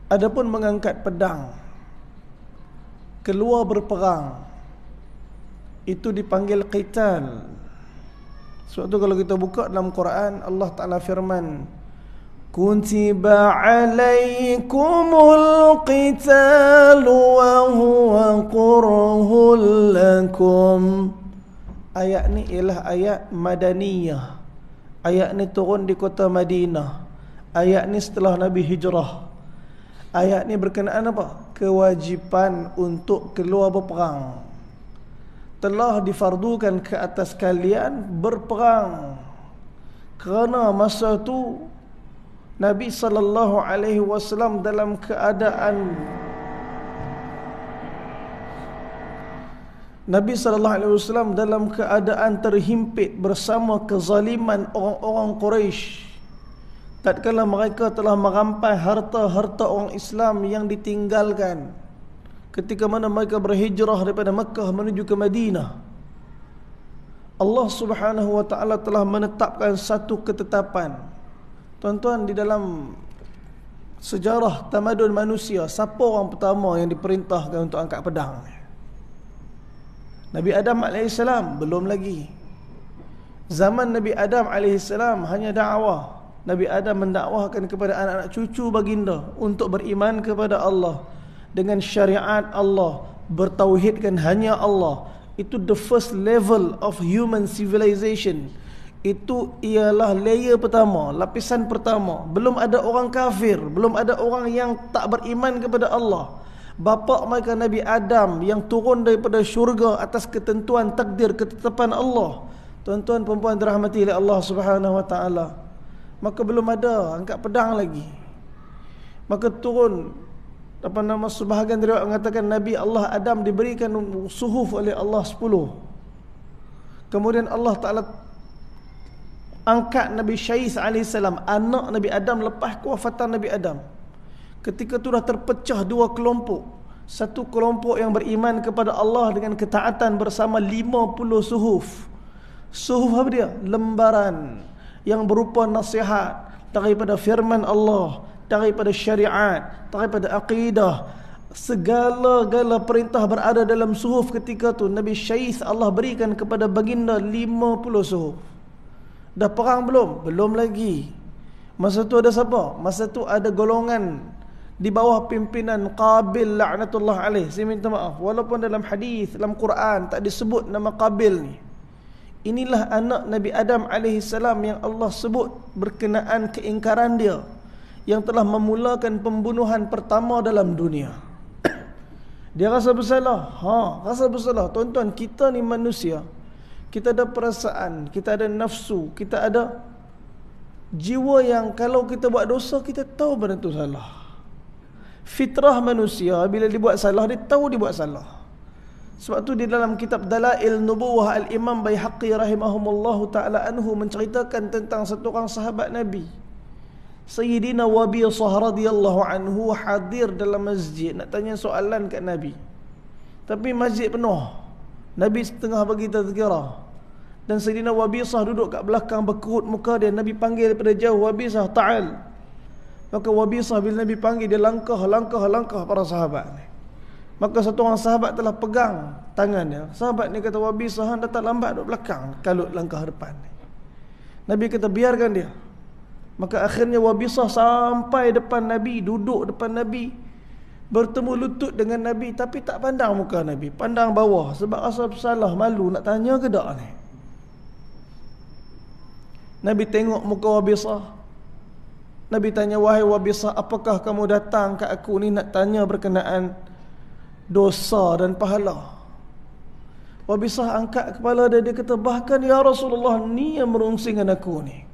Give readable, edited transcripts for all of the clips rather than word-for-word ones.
Adapun mengangkat pedang keluar berperang, itu dipanggil qital. Sebab tu kalau kita buka dalam Quran, Allah Ta'ala firman, kutiba alaikumul qitalu wa huwa kurhul lakum. Ayat ni ialah ayat Madaniyah. Ayat ni turun di kota Madinah. Ayat ni setelah Nabi hijrah. Ayat ni berkenaan apa? Kewajipan untuk keluar berperang. Telah difardukan ke atas kalian berperang. Kerana masa tu Nabi SAW dalam keadaan dalam keadaan terhimpit bersama kezaliman orang-orang Quraisy. Tatkala mereka telah merampai harta-harta orang Islam yang ditinggalkan ketika mana mereka berhijrah daripada Mekah menuju ke Madinah, Allah Subhanahu wa taala telah menetapkan satu ketetapan. Tuan-tuan, di dalam sejarah tamadun manusia, siapa orang pertama yang diperintahkan untuk angkat pedang? Nabi Adam AS? Belum lagi. Zaman Nabi Adam AS hanya dakwah. Nabi Adam mendakwahkan kepada anak-anak cucu baginda untuk beriman kepada Allah dengan syariat Allah, bertauhidkan hanya Allah. Itu the first level of human civilization. Itu ialah layer pertama, lapisan pertama. Belum ada orang kafir, belum ada orang yang tak beriman kepada Allah. Bapa mereka Nabi Adam yang turun daripada syurga atas ketentuan takdir ketetapan Allah. Tuan-tuan perempuan dirahmati oleh Allah Subhanahu wa taala. Maka belum ada angkat pedang lagi. Maka turun sebahagian riwayat mengatakan Nabi Allah Adam diberikan suhuf oleh Allah 10. Kemudian Allah Ta'ala angkat Nabi Syais AS, anak Nabi Adam lepas kewafatan Nabi Adam. Ketika itu dah terpecah dua kelompok. Satu kelompok yang beriman kepada Allah dengan ketaatan bersama 50 suhuf. Suhuf apa dia? Lembaran yang berupa nasihat daripada firman Allah, daripada syariat, daripada akidah. Segala-gala perintah berada dalam suhuf ketika tu. Nabi Syais Allah berikan kepada baginda 50 suhuf. Dah perang belum? Belum lagi. Masa tu ada siapa? Masa tu ada golongan di bawah pimpinan Qabil laknatullah alaih. Saya minta maaf, walaupun dalam hadis, dalam Quran tak disebut nama Qabil ni. Inilah anak Nabi Adam AS yang Allah sebut berkenaan keingkaran dia, yang telah memulakan pembunuhan pertama dalam dunia. Dia rasa bersalah. Rasa bersalah. Tuan-tuan, kita ni manusia. Kita ada perasaan, kita ada nafsu, kita ada jiwa yang kalau kita buat dosa, kita tahu benda itu salah. Fitrah manusia bila dibuat salah, dia tahu dia buat salah. Sebab tu di dalam kitab Dalail Nubuwah Al-Imam Baihaqi rahimahumullahu ta'ala anhu menceritakan tentang satu orang sahabat Nabi, Sayyidina Wabisah radhiyallahu anhu, hadir dalam masjid nak tanya soalan kat Nabi. Tapi masjid penuh. Nabi setengah bagi tazkirah. Dan Sayyidina Wabisah duduk kat belakang berkerut muka dia. Nabi panggil daripada jauh, Wabisah ta'al. Maka Wabisah bila Nabi panggil, dia langkah para sahabat ni. Maka satu orang sahabat telah pegang tangan dia. Sahabat ni kata, Wabisah, hang datang lambat duduk belakang, kalut langkah depan ni. Nabi kata, biarkan dia. Maka akhirnya Wabisah sampai depan Nabi, duduk depan Nabi, bertemu lutut dengan Nabi, tapi tak pandang muka Nabi, pandang bawah sebab rasa bersalah, malu nak tanya ke tak ni. Nabi tengok muka Wabisah. Nabi tanya, wahai Wabisah, apakah kamu datang ke aku ni nak tanya berkenaan dosa dan pahala? Wabisah angkat kepala dia, dia kata, bahkan ya Rasulullah, ni yang merungsingkan aku ni.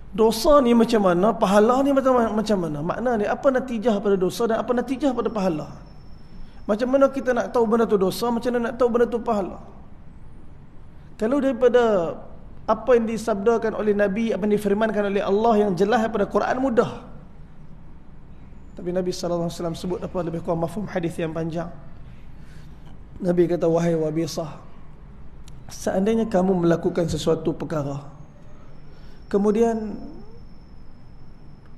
Dosa ni macam mana, pahala ni macam mana? Makna ni, apa natijah pada dosa dan apa natijah pada pahala? Macam mana kita nak tahu benda tu dosa, macam mana nak tahu benda tu pahala? Kalau daripada apa yang disabdakan oleh Nabi, apa yang difirmankan oleh Allah yang jelas daripada Quran, mudah. Tapi Nabi SAW sebut apa lebih kurang mafhum hadis yang panjang. Nabi kata, wahai Wabisah, seandainya kamu melakukan sesuatu perkara, kemudian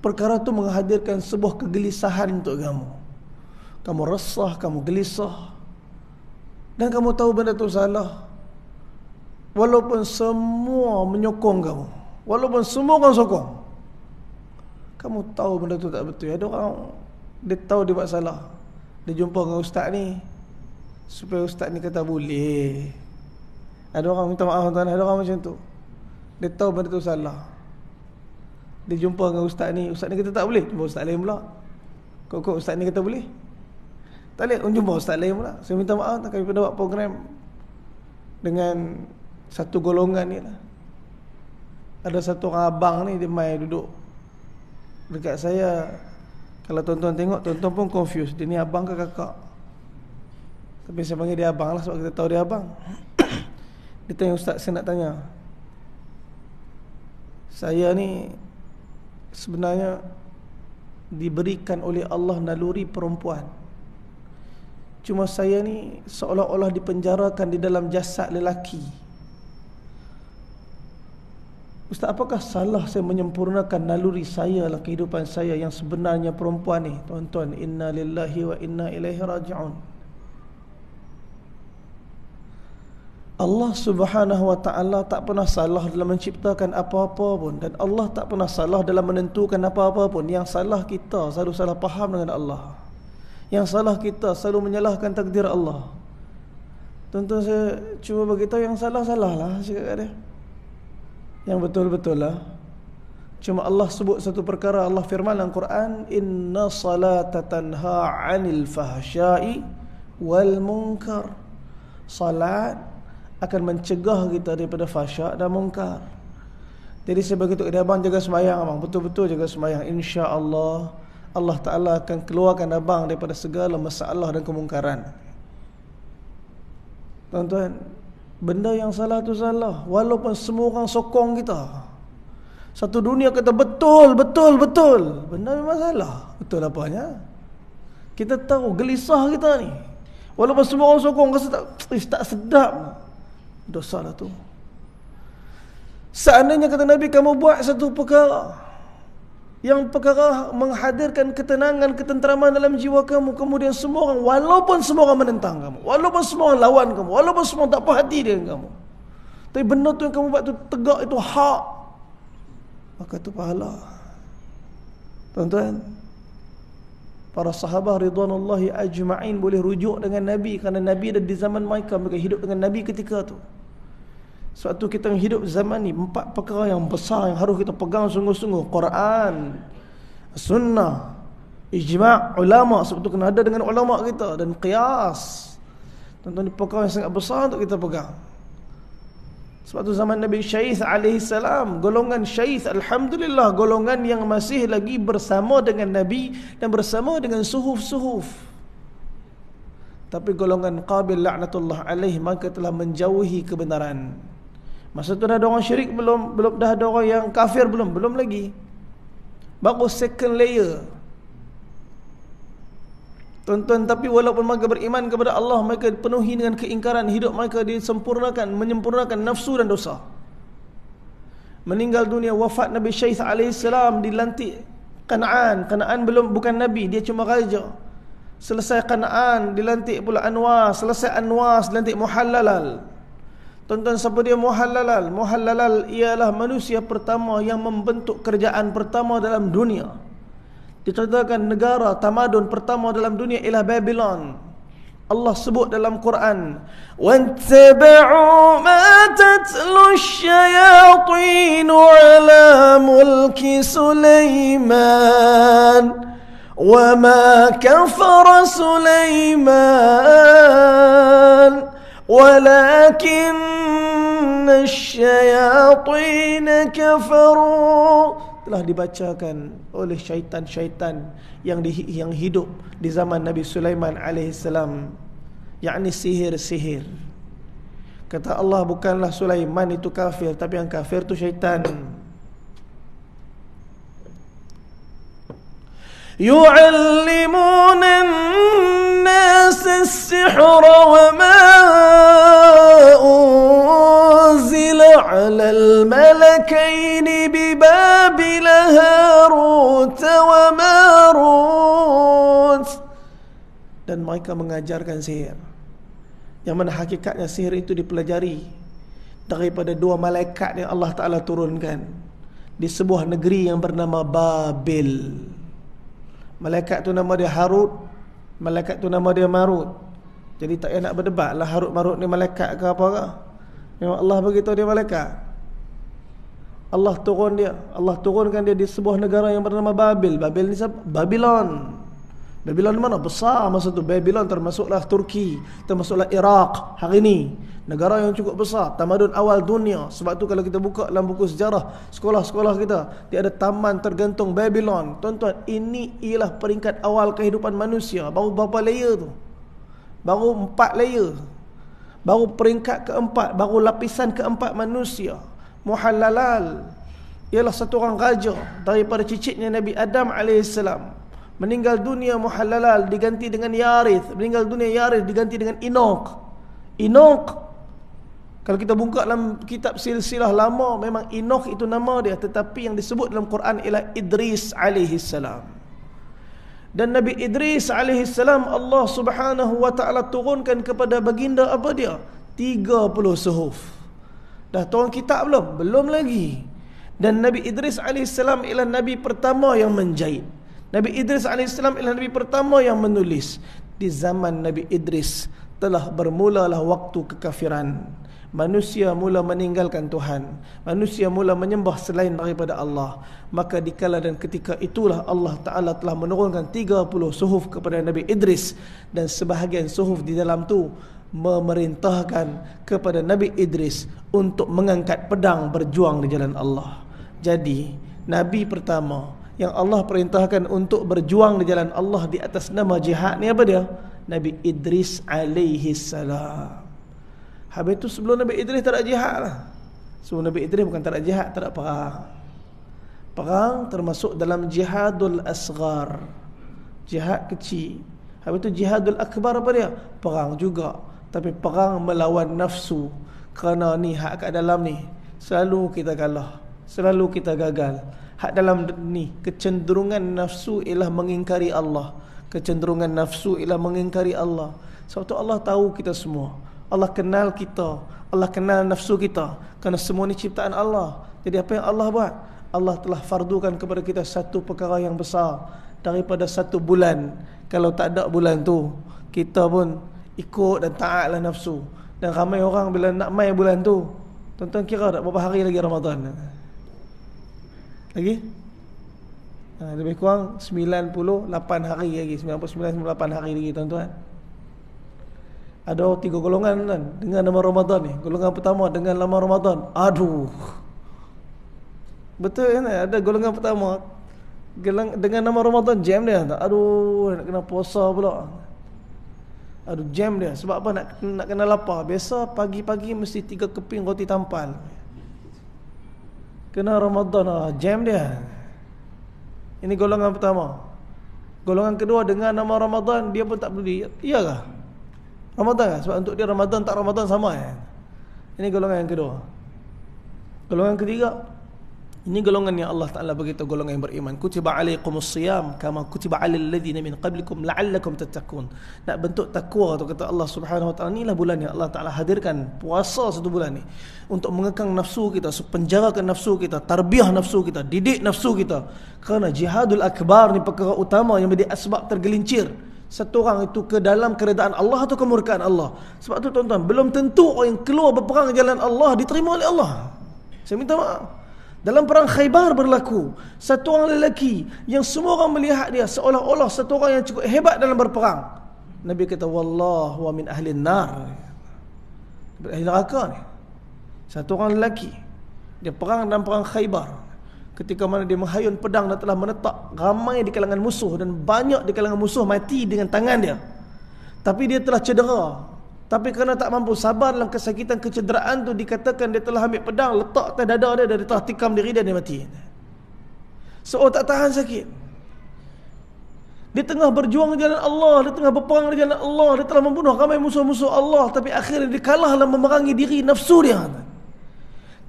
perkara itu menghadirkan sebuah kegelisahan untuk kamu. Kamu resah, kamu gelisah, dan kamu tahu benda itu salah. Walaupun semua menyokong kamu, walaupun semua orang sokong, kamu tahu benda itu tak betul. Ada orang, dia tahu dia buat salah, dia jumpa dengan ustaz ni, supaya ustaz ni kata boleh. Ada orang minta maaf tuan, ada orang macam tu. Dia tahu benda itu salah, dia jumpa dengan ustaz ni kata tak boleh, jumpa ustaz lain pula. Kok ustaz ni kata boleh, tak boleh, jumpa ustaz lain pula. Saya minta maaf, kami pernah buat program dengan satu golongan ni lah. Ada satu orang abang ni, dia mai duduk dekat saya. Kalau tuan-tuan tengok, tuan-tuan pun confused, dia ni abang ke kakak. Tapi saya panggil dia abang lah, sebab kita tahu dia abang. Dia tanya, ustaz, saya nak tanya, saya ni sebenarnya diberikan oleh Allah naluri perempuan, cuma saya ni seolah-olah dipenjarakan di dalam jasad lelaki. Ustaz, apakah salah saya menyempurnakan naluri saya dalam kehidupan saya yang sebenarnya perempuan ni? Tuan-tuan, inna lillahi wa inna ilaihi raji'un. Allah subhanahu wa ta'ala tak pernah salah dalam menciptakan apa-apa pun, dan Allah tak pernah salah dalam menentukan apa-apa pun. Yang salah kita selalu salah faham dengan Allah. Yang salah kita selalu menyalahkan takdir Allah. Tuan-tuan, saya cuba beritahu yang salah-salah lah cakap kat dia. Yang betul-betul lah. Cuma Allah sebut satu perkara, Allah firman dalam Quran, inna salata tanha 'anil fahsya'i wal munkar. Salat akan mencegah kita daripada fahsyak dan munkar. Jadi saya begitu dia, abang jaga sembahyang, abang betul-betul jaga sembahyang, insya-Allah Allah Ta'ala akan keluarkan abang daripada segala masalah dan kemungkaran. Tuan-tuan, benda yang salah tu salah, walaupun semua orang sokong kita. Satu dunia kata betul, betul, betul, benda memang salah. Betul apanya? Kita tahu gelisah kita ni, walaupun semua orang sokong, rasa tak sedap, dosa lah tu. Seandainya kata Nabi, kamu buat satu perkara yang perkara menghadirkan ketenangan, ketenteraman dalam jiwa kamu, kemudian semua orang, walaupun semua orang menentang kamu, walaupun semua orang lawan kamu, walaupun semua tak puas hati dengan kamu, tapi benda tu yang kamu buat tu tegak, itu hak, maka itu pahala. Tuan-tuan, para sahabat ridwanullahi ajma'in boleh rujuk dengan Nabi, kerana Nabi ada di zaman mereka hidup dengan Nabi ketika tu. Sebab tu kita hidup zaman ni, 4 perkara yang besar yang harus kita pegang sungguh-sungguh: Quran, Sunnah, ijma' ulama. Sebab tu kena ada dengan ulama kita, dan qiyas. Tuan-tuan, ni perkara yang sangat besar untuk kita pegang. Sebab tu zaman Nabi Syais alaihi salam, golongan Syais, alhamdulillah, golongan yang masih lagi bersama dengan Nabi dan bersama dengan suhuf-suhuf. Tapi golongan Qabil laknatullah alaih, maka telah menjauhi kebenaran. Masa tu dah ada orang syirik belum dah ada orang yang kafir belum lagi. Baru second layer. Tuan-tuan, tapi walaupun mereka beriman kepada Allah, mereka penuhi dengan keingkaran, hidup mereka menyempurnakan nafsu dan dosa. Meninggal dunia, wafat Nabi Syais alaihi salam, dilantik Kanaan bukan Nabi, dia cuma raja. Selesai Kanaan, dilantik pula Anwas. Selesai Anwas, dilantik Muhallalal. Tuan-tuan, siapa dia Muhallalal? Muhallalal ialah manusia pertama yang membentuk kerajaan pertama dalam dunia. Diceritakan negara tamadun pertama dalam dunia ialah Babylon. Allah sebut dalam Quran, "Wattaba'u ma tatlu asy-syayatin 'ala mulki Sulaiman." وَمَا كَفَرَ سُلَيْمَانُ وَلَكِنَّ الشَّيَاطِينَ كَفَرُوا. Telah dibacakan oleh syaitan-syaitan yang hidup di zaman Nabi Sulaiman alaihissalam, yakni sihir-sihir. Kata Allah, bukanlah Sulaiman itu kafir, tapi yang kafir itu syaitan. يُعَلِّمُونَ النَّاسَ السِّحْرَ وَمَا أُنزِلَ على الملكين ببابل هاروت وماروت. Dan mereka mengajarkan sihir, yang mana hakikatnya sihir itu dipelajari daripada dua malaikat yang Allah Ta'ala turunkan di sebuah negeri yang bernama Babil. Malaikat tu nama dia Harut, malaikat tu nama dia Marut. Jadi tak payah nak berdebat lah Harut Marut ni malaikat ke apa ke. Memang Allah beritahu dia malaikat. Allah turunkan dia di sebuah negara yang bernama Babil. Babil ni siapa? Babylon. Babylon mana? Besar masa tu. Babylon termasuklah Turki, termasuklah Iraq hari ini. Negara yang cukup besar, tamadun awal dunia. Sebab tu kalau kita buka dalam buku sejarah sekolah-sekolah kita, dia ada taman tergantung Babylon. Tuan-tuan, ini ialah peringkat awal kehidupan manusia. Baru berapa layer tu? Baru 4 layer. Baru peringkat keempat, baru lapisan keempat manusia. Muhallalal ialah satu orang raja daripada cicitnya Nabi Adam AS. Meninggal dunia Muhallalal diganti dengan Yarith. Meninggal dunia Yarith diganti dengan Enoch. Kalau kita buka dalam kitab silsilah lama, memang Enoch itu nama dia, tetapi yang disebut dalam Quran ialah Idris AS. Dan Nabi Idris AS Allah Subhanahu wa ta'ala turunkan kepada baginda apa dia? 30 suhuf. Dah turun kitab belum? Belum lagi. Dan Nabi Idris AS ialah Nabi pertama yang menjahit. Nabi Idris AS ialah Nabi pertama yang menulis. Di zaman Nabi Idris telah bermulalah waktu kekafiran. Manusia mula meninggalkan Tuhan. Manusia mula menyembah selain daripada Allah. Maka dikala dan ketika itulah Allah Ta'ala telah menurunkan 30 suhuf kepada Nabi Idris. Dan sebahagian suhuf di dalam tu memerintahkan kepada Nabi Idris untuk mengangkat pedang berjuang di jalan Allah. Jadi Nabi pertama yang Allah perintahkan untuk berjuang di jalan Allah di atas nama jihad ni apa dia? Nabi Idris alaihissalam. Habis tu sebelum Nabi Idris tak ada jihad lah. Sebelum Nabi Idris bukan tak ada jihad, tak ada perang. Perang termasuk dalam jihadul asghar, jihad kecil. Habis tu jihadul akbar apa dia? Perang juga, tapi perang melawan nafsu. Kerana ni hak kat dalam ni selalu kita kalah, selalu kita gagal. Hak dalam ni kecenderungan nafsu ialah mengingkari Allah. Kecenderungan nafsu ialah mengingkari Allah. Sebab tu Allah tahu kita semua. Allah kenal kita. Allah kenal nafsu kita. Kerana semua ni ciptaan Allah. Jadi apa yang Allah buat? Allah telah fardukan kepada kita satu perkara yang besar. Daripada 1 bulan. Kalau tak ada bulan tu, kita pun ikut dan taatlah nafsu. Dan ramai orang bila nak mai bulan tu, tuan-tuan kira tak berapa hari lagi Ramadan? Lagi? Lebih kurang 98 hari lagi. 99-98 hari lagi tuan-tuan. Ada 3 golongan kan dengan nama Ramadan ni. Golongan pertama dengan nama Ramadan. Aduh. Betul kan? Ada golongan pertama dengan nama Ramadan, jam dia. Aduh, nak kena puasa pula. Aduh, jam dia. Sebab apa? Nak kena lapar. Biasa pagi-pagi mesti 3 keping roti tampal. Kena Ramadan, jam dia. Ini golongan pertama. Golongan kedua dengan nama Ramadan, dia pun tak peduli. Iyakah? Ramadan kan? Sebab untuk dia Ramadan tak Ramadan sama kan? Ini golongan yang kedua. Golongan ketiga, ini golongan yang Allah Ta'ala beritahu golongan yang beriman. Kutiba alaikumus siyam kama kutiba alal ladhina min qablikum la'allakum tattaqun. Nak bentuk takwa tu kata Allah Subhanahu Wa Ta'ala. Inilah bulan yang Allah Ta'ala hadirkan puasa 1 bulan ni untuk mengekang nafsu kita, penjarakan nafsu kita, tarbiyah nafsu kita, didik nafsu kita. Kerana jihadul akbar ni perkara utama yang menjadi asbab tergelincir satu orang itu ke dalam keredaan Allah atau kemurkaan Allah. Sebab tu tuan-tuan, belum tentu orang yang keluar berperang jalan Allah diterima oleh Allah. Saya minta maaf. Dalam perang Khaybar berlaku, satu orang lelaki yang semua orang melihat dia seolah-olah satu orang yang cukup hebat dalam berperang. Nabi kata, wallahu wa min ahli nar. Ahli neraka ni. Satu orang lelaki, dia perang dalam perang Khaybar. Ketika mana dia menghayun pedang dan telah menetak ramai di kalangan musuh, dan banyak di kalangan musuh mati dengan tangan dia. Tapi dia telah cedera. Tapi kerana tak mampu sabar dalam kesakitan kecederaan tu, dikatakan dia telah ambil pedang, letak atas dada dia, dan dia telah tikam diri dia, dia mati. So tak tahan sakit. Dia tengah berjuang di jalan Allah, dia tengah berperang di jalan Allah, dia telah membunuh ramai musuh-musuh Allah, tapi akhirnya dia kalah dalam memerangi diri nafsu dia.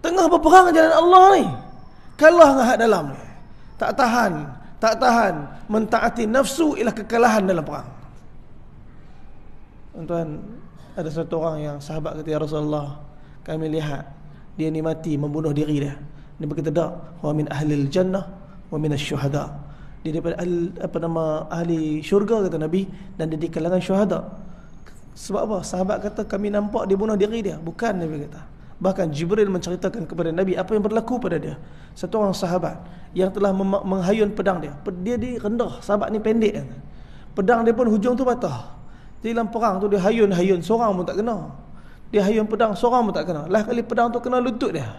Tengah berperang jalan Allah ni, kalah dengan hak dalam ni. Tak tahan mentaati nafsu ialah kekalahan dalam perang. Tuan-tuan, ada satu orang yang sahabat kata, ya Rasulullah, kami lihat dia ni mati membunuh diri dia. Dia berkata, tak, wa min ahlil jannah wa min asyuhada. Dia daripada ahli syurga, kata Nabi, dan dia di kalangan syuhada. Sebab apa? Sahabat kata, kami nampak dia bunuh diri dia. Bukan, Nabi kata. Bahkan Jibril menceritakan kepada Nabi apa yang berlaku pada dia. Satu orang sahabat yang telah menghayun pedang dia. Dia rendah, sahabat ni pendek. Pedang dia pun hujung tu patah. Jadi dalam perang tu dia hayun, seorang pun tak kena. Dia hayun pedang, seorang pun tak kena. Lah kali pedang tu kena lutut dia.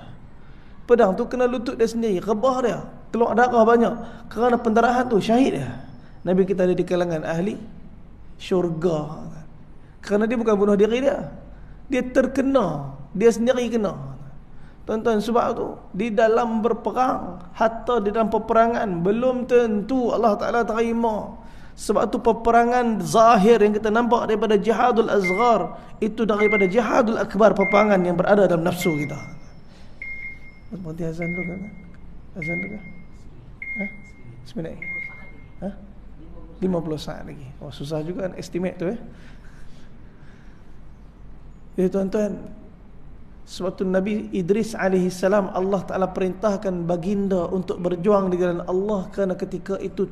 Pedang tu kena lutut dia sendiri, rebah dia, keluar darah banyak. Kerana pendarahan tu syahid dia. Nabi kita ada di kalangan ahli syurga. Kerana dia bukan bunuh diri dia, dia terkena, dia sendiri kena. Tuan-tuan, sebab tu di dalam berperang, hatta di dalam peperangan, belum tentu Allah Ta'ala terima. Sebab tu peperangan zahir yang kita nampak daripada jihadul azghar, itu daripada jihadul akbar, peperangan yang berada dalam nafsu kita. Berhenti azan dulu kan? Azan dulu kan? Ha? 9 minit. Ha? 50 saat lagi. Oh, susah juga kan estimate tu Jadi tuan-tuan, sebab tu Nabi Idris alaihi salam, Allah Ta'ala perintahkan baginda untuk berjuang di jalan Allah, kerana ketika itu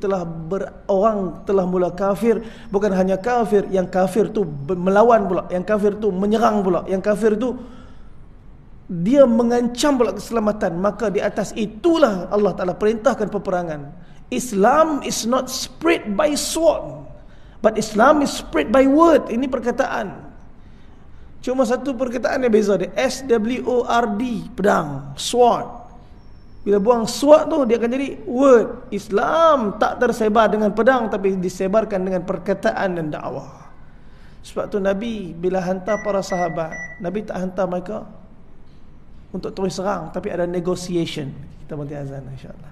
orang telah mula kafir. Bukan hanya kafir, yang kafir tu melawan pula, yang kafir tu menyerang pula, yang kafir tu dia mengancam pula keselamatan. Maka di atas itulah Allah Ta'ala perintahkan peperangan. Islam is not spread by sword, but Islam is spread by word. Ini perkataan. Cuma satu perkataan yang beza dia. SWORD, pedang, sword. Bila buang sword tu, dia akan jadi word. Islam tak tersebar dengan pedang, tapi disebarkan dengan perkataan dan dakwah. Sebab tu Nabi bila hantar para sahabat, Nabi tak hantar mereka untuk terus serang, tapi ada negotiation. Kita berhenti azan insya-Allah.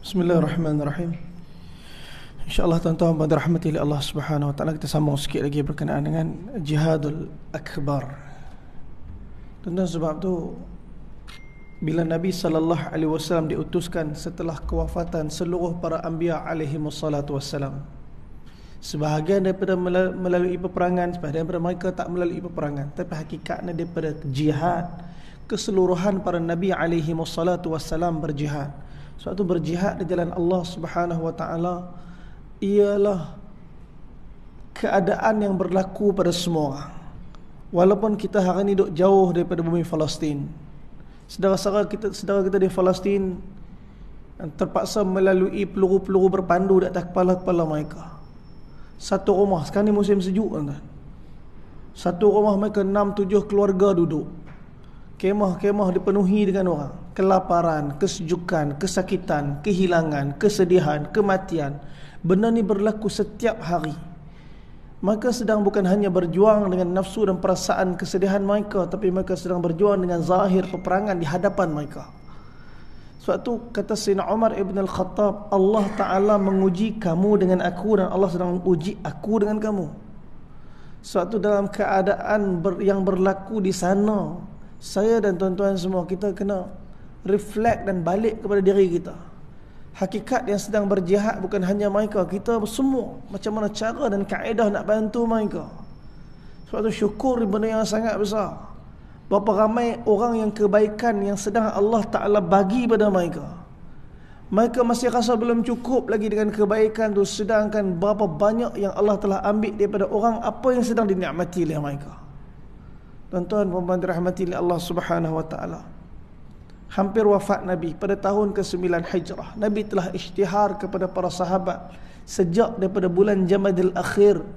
Bismillahirrahmanirrahim. InsyaAllah tuan-tuan pada rahmati Allah Subhanahu Wa Taala, kita sambung sikit lagi berkenaan dengan jihadul akbar. Tuan-tuan, sebab tu bila Nabi sallallahu alaihi wasallam diutuskan setelah kewafatan seluruh para anbiya alaihi wassalatu wassalam, sebahagian daripada melalui peperangan, sebahagian daripada mereka tak melalui peperangan, tapi hakikatnya daripada jihad, keseluruhan para nabi alaihi wassalatu wassalam berjihad. Sebab tu berjihad di jalan Allah Subhanahu Wa Taala ialah keadaan yang berlaku pada semua orang. Walaupun kita hari ini duduk jauh daripada bumi Palestin, saudara kita di Palestin terpaksa melalui peluru-peluru berpandu di atas kepala-kepala mereka. Satu rumah, sekarang ni musim sejuk kan, satu rumah mereka 6-7 keluarga duduk. Kemah-kemah dipenuhi dengan orang. Kelaparan, kesejukan, kesakitan, kehilangan, kesedihan, kematian. Benda ni berlaku setiap hari. Mereka sedang bukan hanya berjuang dengan nafsu dan perasaan kesedihan mereka, tapi mereka sedang berjuang dengan zahir peperangan di hadapan mereka. Sebab tu kata Sayyidina Umar ibn al-Khattab, Allah Ta'ala menguji kamu dengan aku, dan Allah sedang uji aku dengan kamu. Sebab tu dalam keadaan yang berlaku di sana, saya dan tuan-tuan semua, kita kena reflect dan balik kepada diri kita. Hakikat yang sedang berjihad bukan hanya mereka, kita semua. Macam mana cara dan kaedah nak bantu mereka. Sebab tu syukur benda yang sangat besar. Berapa ramai orang yang kebaikan yang sedang Allah Ta'ala bagi pada mereka, mereka masih rasa belum cukup lagi dengan kebaikan tu, sedangkan berapa banyak yang Allah telah ambil daripada orang apa yang sedang dinikmati oleh mereka. Tuan-tuan puan-puan dirahmati Allah Subhanahu Wa Taala, hampir wafat Nabi pada tahun ke-9 Hijrah, Nabi telah isytihar kepada para sahabat sejak daripada bulan Jamadil Akhir,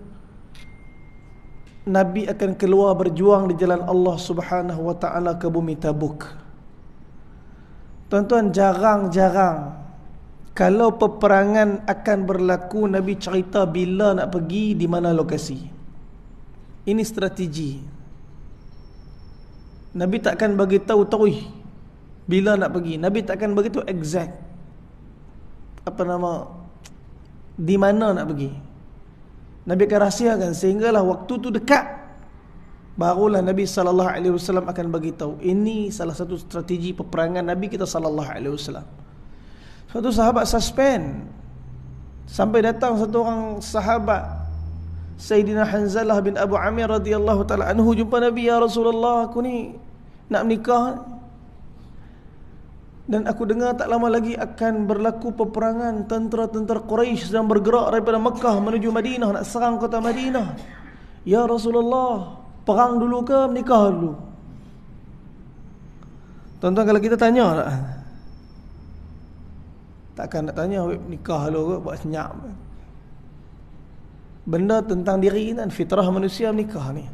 Nabi akan keluar berjuang di jalan Allah Subhanahu Wa Taala ke bumi Tabuk. Tuan-tuan, jarang-jarang kalau peperangan akan berlaku, Nabi cerita bila nak pergi, di mana lokasi. Ini strategi. Nabi takkan bagi tahu tarikh bila nak pergi. Nabi takkan bagi tahu exact di mana nak pergi. Nabi akan rahsiakan sehinggalah waktu tu dekat, barulah Nabi sallallahu alaihi wasallam akan bagi tahu. Ini salah satu strategi peperangan Nabi kita sallallahu alaihi wasallam. Satu sahabat suspend sampai datang satu orang sahabat, Sayyidina Hanzalah bin Abu Amir radhiyallahu taala anhu, jumpa Nabi, ya Rasulullah, aku ni nak menikah dan aku dengar tak lama lagi akan berlaku peperangan. Tentera-tentera Quraisy sedang bergerak daripada Mekah menuju Madinah, nak serang kota Madinah. Ya Rasulullah, perang dulu ke menikah dulu? Tuan-tuan, kalau kita tanya tak? Takkan nak tanya nikah dulu ke, buat senyap. Benda tentang diri dan fitrah manusia menikah ni.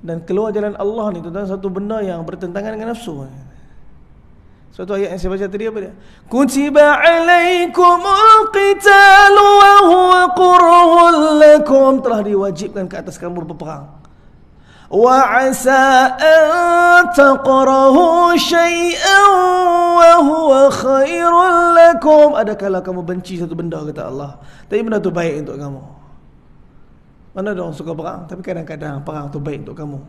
Dan keluar jalan Allah ni, tuan-tuan, satu benda yang bertentangan dengan nafsu. Suatu ayat yang saya baca tadi apa dia? Kutiba alaikumul qitalu wa huwa kurhul lakum, telah diwajibkan ke atas kamu berperang. Wa asa an taqrahu syai'an wa huwa khairul lakum, adakala kamu benci satu benda, kata Allah, tapi benda tu baik untuk kamu. Mana ada orang suka perang, tapi kadang-kadang perang tu baik untuk kamu.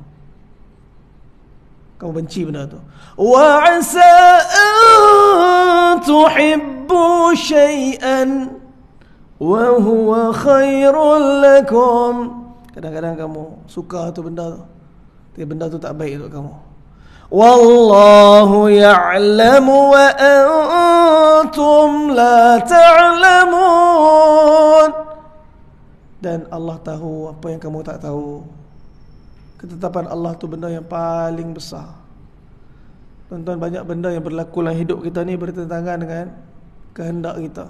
Kamu benci benda tu. Wa asa an tuhibbu syai'an wa huwa khairul lakum, kadang-kadang kamu suka tu benda tu, tapi benda tu tak baik untuk kamu. Wallahu ya'lamu wa antum la ta'lamun, dan Allah tahu apa yang kamu tak tahu. Ketetapan Allah tu benda yang paling besar. Tuan-tuan, banyak benda yang berlaku dalam hidup kita ni bertentangan dengan kehendak kita,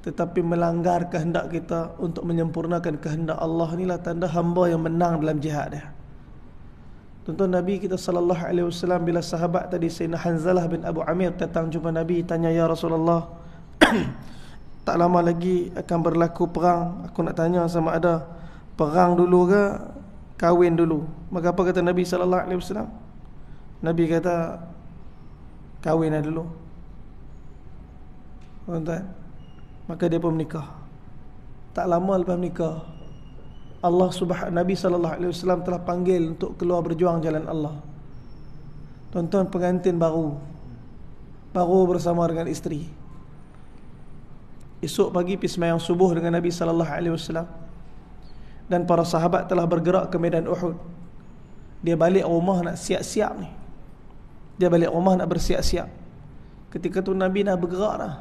tetapi melanggar kehendak kita untuk menyempurnakan kehendak Allah, inilah tanda hamba yang menang dalam jihad dia. Tuan-tuan, Nabi kita sallallahu alaihi wasallam, bila sahabat tadi Sayyidina Hanzalah bin Abu Amir datang jumpa Nabi, tanya, ya Rasulullah, tak lama lagi akan berlaku perang, aku nak tanya sama ada perang dulu ke kahwin dulu. Maka apa kata Nabi sallallahu alaihi wasallam? Nabi kata kahwin dulu. tuan-tuan. Maka dia pun menikah. Tak lama lepas menikah, Nabi SAW telah panggil untuk keluar berjuang jalan Allah. Tuan-tuan, pengantin baru bersama dengan isteri. Esok pagi pergi sembahyang subuh dengan Nabi SAW, dan para sahabat telah bergerak ke medan Uhud. Dia balik rumah nak siap-siap ni. Dia balik rumah nak bersiap-siap. Ketika tu Nabi dah bergerak dah.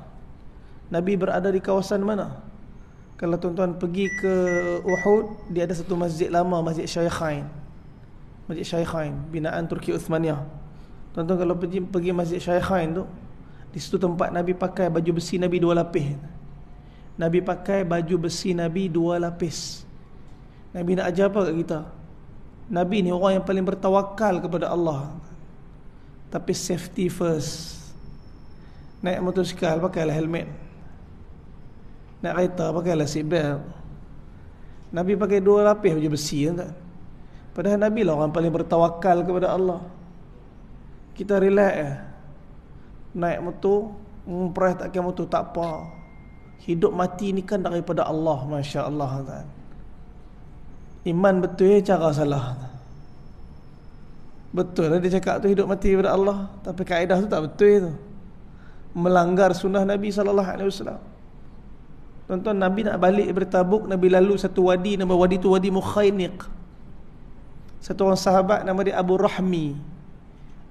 Nabi berada di kawasan mana? Kalau tuan-tuan pergi ke Uhud, dia ada satu masjid lama, Masjid Syaikhain. Masjid Syaikhain, binaan Turki Uthmaniyah. Tuan-tuan kalau pergi Masjid Syaikhain tu, di situ tempat Nabi pakai baju besi Nabi 2 lapis. Nabi pakai baju besi Nabi 2 lapis. Nabi nak ajar apa kat kita? Nabi ni orang yang paling bertawakal kepada Allah. Tapi safety first. Naik motosikal pakailah helmet. Naik kereta pakailah seat belt. Nabi pakai 2 lapis baju besi, kan? Padahal Nabi lah orang paling bertawakal kepada Allah. Kita relax ya. Naik motor, memperah takkan motor, tak apa. Hidup mati ni kan daripada Allah, Masya Allah, kan? Iman betul cara salah. Betul lah dia cakap tu hidup mati daripada Allah, tapi kaedah tu tak betul tu. Melanggar sunnah Nabi SAW. Tuan-tuan, Nabi nak balik daripada Tabuk, Nabi lalu satu wadi, nama wadi tu Wadi Mukhainiq. Satu orang sahabat nama dia Abu Rahmi.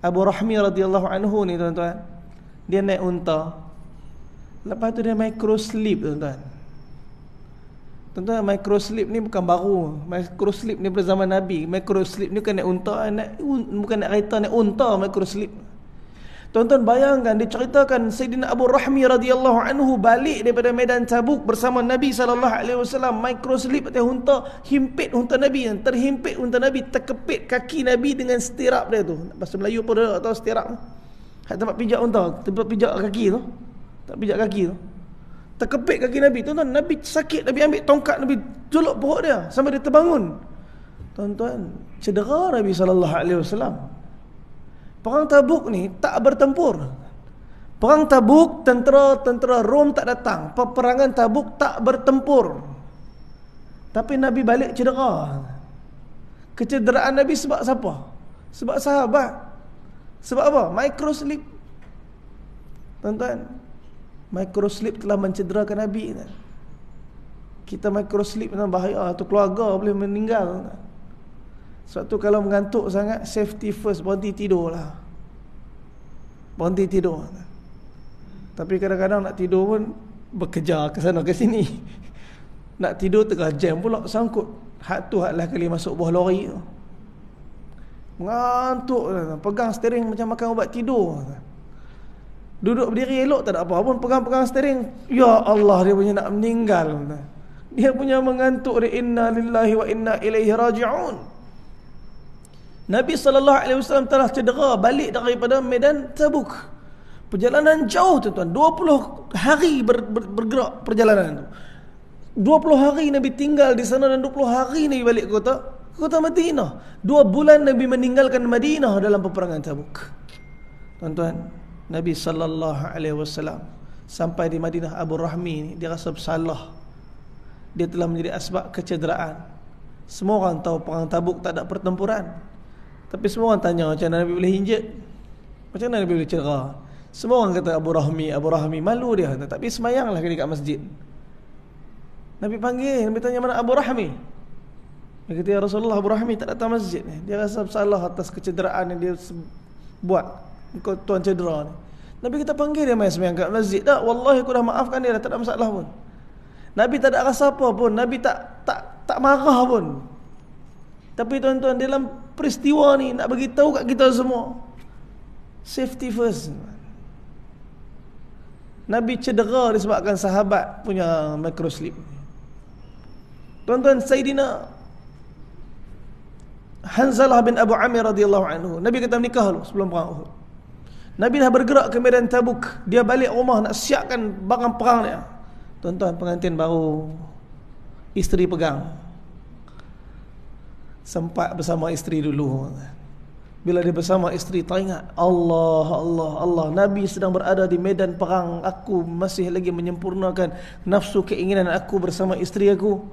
Abu Rahmi radhiyallahu anhu ni, tuan-tuan, dia naik unta. Lepas tu dia microslip, tuan-tuan. Tuan-tuan, microslip ni bukan baru. Microslip ni pada zaman Nabi. Microslip ni bukan naik unta, bukan naik kereta, naik unta microslip. Tuan-tuan bayangkan, diceritakan Sayyidina Abu Rahmi radhiyallahu anhu balik daripada medan Tabuk bersama Nabi SAW. Microslip atas unta, himpit unta Nabi, terhimpit unta Nabi, terkepit kaki Nabi dengan stirap dia tu. Bahasa Melayu pun dia tak tahu stirap. Tempat pijak unta, tempat pijak kaki tu. Tak pijak kaki tu. Terkepit kaki Nabi. Tuan-tuan, Nabi sakit, Nabi ambil tongkat, Nabi jolok perut dia sampai dia terbangun. Tuan-tuan, cedera Nabi SAW. Perang Tabuk ni tak bertempur. Perang Tabuk, tentera Rom tak datang. Peperangan Tabuk tak bertempur. Tapi Nabi balik cedera. Kecederaan Nabi sebab siapa? Sebab sahabat. Sebab apa? Microslip. Tuan-tuan, microslip telah mencederakan Nabi. Kita microslip memang bahaya. Tu keluarga boleh meninggal. Sebab tu kalau mengantuk sangat, safety first, berhenti tidur lah. Berhenti tidur. Tapi kadang-kadang nak tidur pun bekerja ke sana ke sini. Nak tidur tengah jam pula sangkut. Hak tu haklah kali masuk buah lori tu. Mengantuk, pegang steering macam makan ubat tidur. Duduk berdiri elok tak ada apa pun, pegang-pegang steering, ya Allah, dia punya nak meninggal. Dia punya mengantuk dia. Inna lillahi wa inna ilaihi raji'un. Nabi SAW telah cedera balik daripada medan Tabuk. Perjalanan jauh, tuan-tuan. 20 hari bergerak perjalanan tu. 20 hari Nabi tinggal di sana dan 20 hari Nabi balik ke kota Madinah. 2 bulan Nabi meninggalkan Madinah dalam peperangan Tabuk. Tuan-tuan, Nabi SAW sampai di Madinah, Abu Rahmi ni dia rasa bersalah. Dia telah menjadi asbab kecederaan. Semua orang tahu perang Tabuk tak ada pertempuran. Tapi semua orang tanya macam mana Nabi boleh injet, macam mana Nabi boleh cedera. Semua orang kata Abu Rahmi, malu dia. Tapi semayanglah dekat masjid. Nabi panggil, Nabi tanya mana Abu Rahmi. Dia kata, ya Rasulullah, Abu Rahmi tak datang masjid ni. Dia rasa bersalah atas kecederaan yang dia buat. Kau tuan cedera ni. Nabi kita panggil dia main semayang kat masjid. Tak, wallahi aku dah maafkan dia dah, tak ada masalah pun. Nabi tak ada rasa apa pun. Nabi tak marah pun. Tapi tuan-tuan, dalam peristiwa ni nak bagi tahu kat kita semua, safety first. Nabi cedera disebabkan sahabat punya microslip. Tuan-tuan, Sayyidina Hanzalah bin Abu Amir radhiyallahu anhu, Nabi kata menikah dulu sebelum perang Uhud. Nabi dah bergerak ke medan Tabuk. Dia balik rumah nak siapkan barang perang dia. Tuan-tuan, pengantin baru, isteri pegang. Sempat bersama isteri dulu. Bila dia bersama isteri, teringat Allah, Allah, Allah, Nabi sedang berada di medan perang, aku masih lagi menyempurnakan nafsu keinginan aku bersama isteri aku.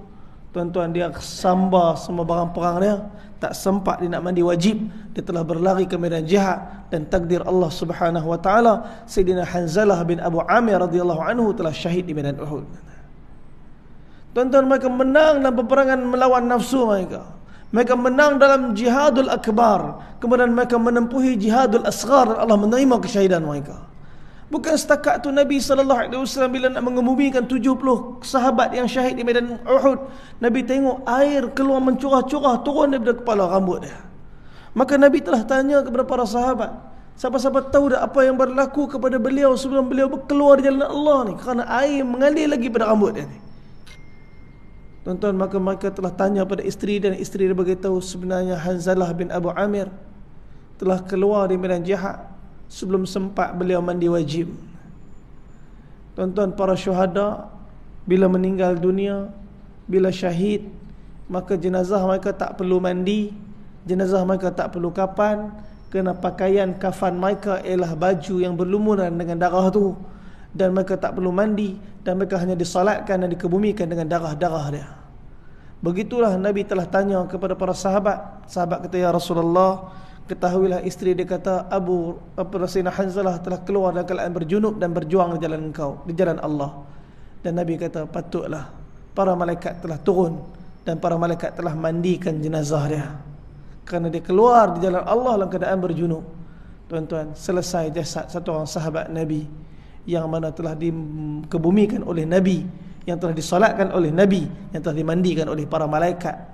Tuan-tuan, dia sambar semua barang perang dia, tak sempat dia nak mandi wajib, dia telah berlari ke medan jihad, dan takdir Allah Subhanahu wa taala, Sayyidina Hanzalah bin Abu Amir radhiyallahu anhu telah syahid di medan Uhud. Tuan-tuan, mereka menang dalam peperangan melawan nafsu mereka. Mereka menang dalam jihadul akbar. Kemudian mereka menempuhi jihadul asghar, dan Allah menerima kesyahidan mereka. Bukan setakat tu Nabi SAW bila nak mengemumikan 70 sahabat yang syahid di medan Uhud, Nabi tengok air keluar mencurah-curah turun daripada kepala rambut dia. Maka Nabi telah tanya kepada para sahabat, siapa-siapa tahu dah apa yang berlaku kepada beliau sebelum beliau keluar di jalan Allah ni, kerana air mengalir lagi pada rambut dia ni. Tuan-tuan, maka mereka telah tanya pada isteri, dan isteri dia beritahu sebenarnya Hanzalah bin Abu Amir telah keluar di medan jihad sebelum sempat beliau mandi wajib. Tuan-tuan, para syuhada bila meninggal dunia, bila syahid, maka jenazah mereka tak perlu mandi, jenazah mereka tak perlu kafan, kerana pakaian kafan mereka ialah baju yang berlumuran dengan darah tu, dan mereka tak perlu mandi, dan mereka hanya disalatkan dan dikebumikan dengan darah-darah dia. Begitulah Nabi telah tanya kepada para sahabat. Sahabat kata, ya Rasulullah, ketahuilah isteri dia kata Sayyidina Hanzalah telah keluar dalam keadaan berjunub dan berjuang di jalan engkau, di jalan Allah. Dan Nabi kata, patutlah, para malaikat telah turun dan para malaikat telah mandikan jenazah dia, kerana dia keluar di jalan Allah dalam keadaan berjunub. Tuan-tuan, selesai jasad satu orang sahabat Nabi yang mana telah dikebumikan oleh Nabi, yang telah disolatkan oleh Nabi, yang telah dimandikan oleh para malaikat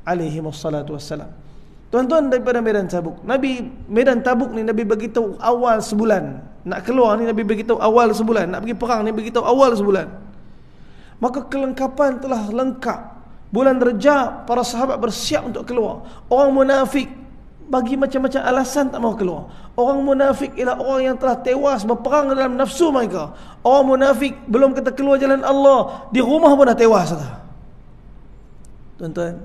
alaihi wassalatu wassalam. Tuan-tuan, daripada medan Tabuk, medan Tabuk ni Nabi beritahu awal sebulan. Nak keluar ni Nabi beritahu awal sebulan. Nak pergi perang ni beritahu awal sebulan. Maka kelengkapan telah lengkap. Bulan Rejab, para sahabat bersiap untuk keluar. Orang munafik bagi macam-macam alasan tak mahu keluar. Orang munafik ialah orang yang telah tewas berperang dalam nafsu mereka. Orang munafik belum kata keluar jalan Allah, di rumah pun dah tewas dah. Tuan-tuan,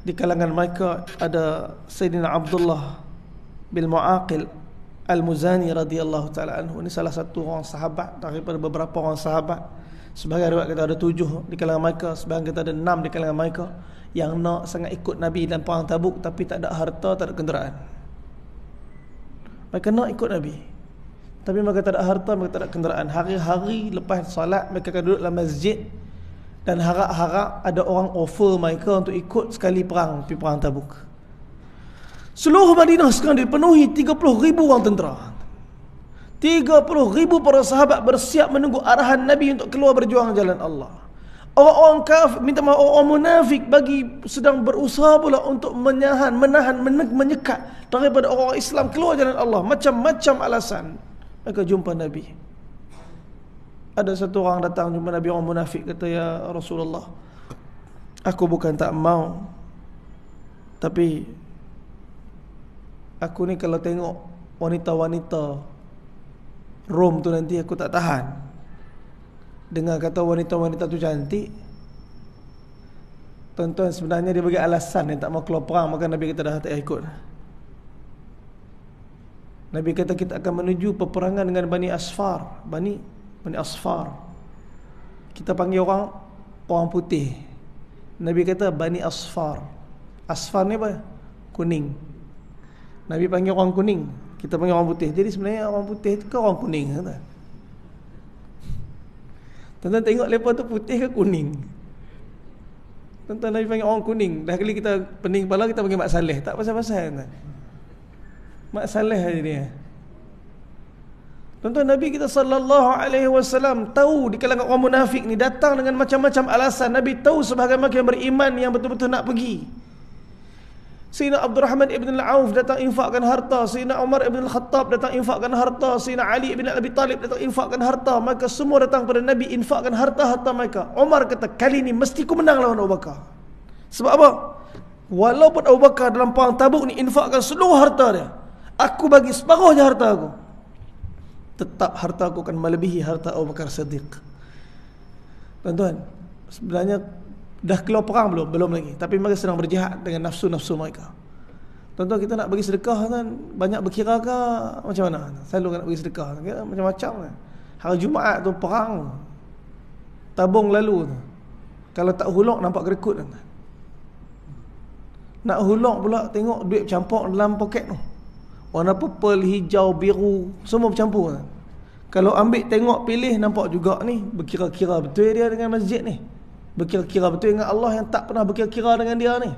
di kalangan mereka ada Sayyidina Abdullah bin Mu'aqil Al-Muzani radhiyallahu ta'ala anhu. Ini salah satu orang sahabat daripada beberapa orang sahabat. Sebahagian riwayat kata ada 7 di kalangan mereka, sebahagian kata ada 6 di kalangan mereka yang nak sangat ikut Nabi dalam perang Tabuk, tapi tak ada harta, tak ada kenderaan. Mereka nak ikut Nabi, tapi mereka tak ada harta, mereka tak ada kenderaan. Hari-hari lepas salat mereka akan duduk dalam masjid dan harap-harap ada orang offer mereka untuk ikut sekali perang, pergi perang Tabuk. Seluruh Madinah sekarang dipenuhi 30,000 orang tentera. 30,000 para sahabat bersiap menunggu arahan Nabi untuk keluar berjuang jalan Allah. Orang-orang kafir, minta maaf, orang munafik sedang berusaha pula untuk menahan, menyekat daripada orang Islam keluar jalan Allah. Macam-macam alasan. Mereka jumpa Nabi. Ada satu orang datang jumpa Nabi, orang munafik, kata, ya Rasulullah, aku bukan tak mau, tapi aku ni kalau tengok wanita-wanita Rom tu nanti aku tak tahan. Dengar kata wanita-wanita tu cantik. Tuan-tuan, sebenarnya dia bagi alasan dia tak mau keluar perang. Maka Nabi kata dah tak payah ikut. Nabi kata kita akan menuju peperangan dengan Bani Asfar. Bani Asfar, kita panggil orang putih. Nabi kata Bani Asfar. Asfar ni apa? Kuning. Nabi panggil orang kuning, kita panggil orang putih. Jadi sebenarnya orang putih itu ke orang kuning, kata. Tuan-tuan tengok lepas tu putih ke kuning. Tuan-tuan, Nabi panggil orang kuning. Dah kali kita pening kepala, kita panggil Mak Saleh. Tak pasal-pasal, tuan. Mak Saleh aja dia. Tuan-tuan, Nabi kita sallallahu alaihi wasallam tahu di kalangan orang munafik ni datang dengan macam-macam alasan. Nabi tahu sebahagian mereka yang beriman yang betul-betul nak pergi. Sayyidina Abdurrahman ibn al-Auf datang infakkan harta, Sayyidina Umar ibn al-Khattab datang infakkan harta, Sayyidina Ali ibn Abi Talib datang infakkan harta. Maka semua datang pada Nabi infakkan harta-harta mereka. Umar kata, kali ni mesti ku menang lawan Abu Bakar. Sebab apa? Walaupun Abu Bakar dalam perang Tabuk ni infakkan seluruh harta dia, aku bagi separuh je harta aku, tetap harta aku akan melebihi harta Abu Bakar Siddiq. Tuan-tuan, sebenarnya dah keluar perang belum? Belum lagi. Tapi mereka sedang berjihad dengan nafsu-nafsu mereka. Tuan-tuan, kita nak bagi sedekah kan, banyak berkira ke macam mana? Selalu nak bagi sedekah macam-macam kan. Hari Jumaat tu perang, tabung lalu tu, kalau tak hulok nampak kerekut kan. Nak hulok pula tengok duit bercampur dalam poket tu, warna purple, hijau, biru, semua bercampur kan. Kalau ambil tengok pilih, nampak juga ni berkira-kira betul dia dengan masjid ni, berkira-kira betul dengan Allah yang tak pernah berkira-kira dengan dia ni.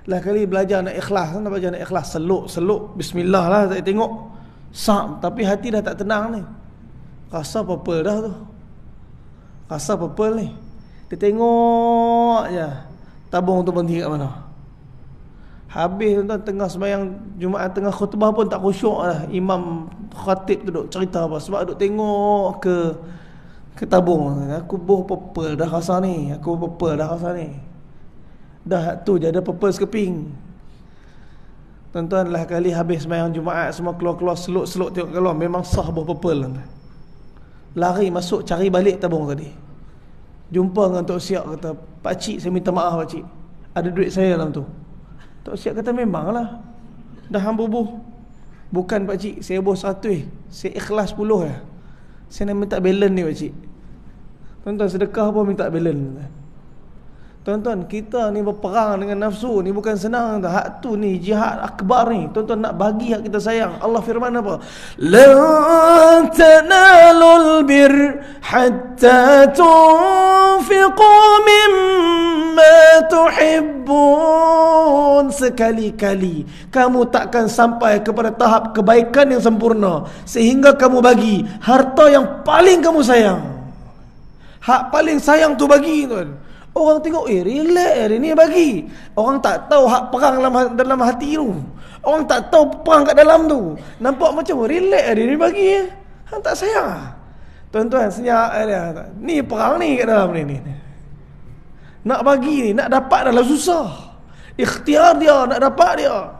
Lah kali belajar nak ikhlas kan, belajar nak ikhlas, seluk bismillah lah, tak tengok sam, tapi hati dah tak tenang ni. Rasa purple dah tu, rasa purple ni. Dia tengok je tabung tu berhenti kat mana. Habis tuan-tuan, tengah sembahyang Jumaat, tengah khutbah pun tak khusyuk lah. Imam khatib tu duk cerita apa, sebab duk tengok ke tabung. Aku boh purple dah rasa ni, aku purple dah rasa ni. Dah tu je ada purple sekeping. Tuan-tuan, lah kali habis sembahyang Jumaat, semua keluar-keluar seluk-seluk tengok keluar, memang sah boh purple. Lari masuk cari balik tabung tadi. Jumpa dengan Tok Siak, kata, "Pakcik, saya minta maaf pakcik, ada duit saya dalam tu." Tok Siak kata, "Memanglah, dah hang bubuh." "Bukan pakcik, saya bubuh 100, saya ikhlas 10 ya. Saya nak minta balance ni pakcik." Tuan-tuan, sedekah pun minta balance. Tuan-tuan, kita ni berperang dengan nafsu ni bukan senang. Hak tu ni jihad akbar ni. Tuan-tuan, nak bagi hak kita sayang. Allah firman apa? "Lan tanalul bir hatta tunfiqu mimma tuhibbun." Sekali-kali kamu takkan sampai kepada tahap kebaikan yang sempurna sehingga kamu bagi harta yang paling kamu sayang. Hak paling sayang tu bagi, tuan. Orang tengok, relax hari ni bagi. Orang tak tahu hak perang dalam hati tu. Orang tak tahu perang kat dalam tu. Nampak macam relax hari ni bagi. Hang tak sayang. Tuan-tuan, senyap dia. Ni perang ni kat dalam ni. Nak bagi ni, nak dapat adalah susah. Ikhtiar dia, nak dapat dia.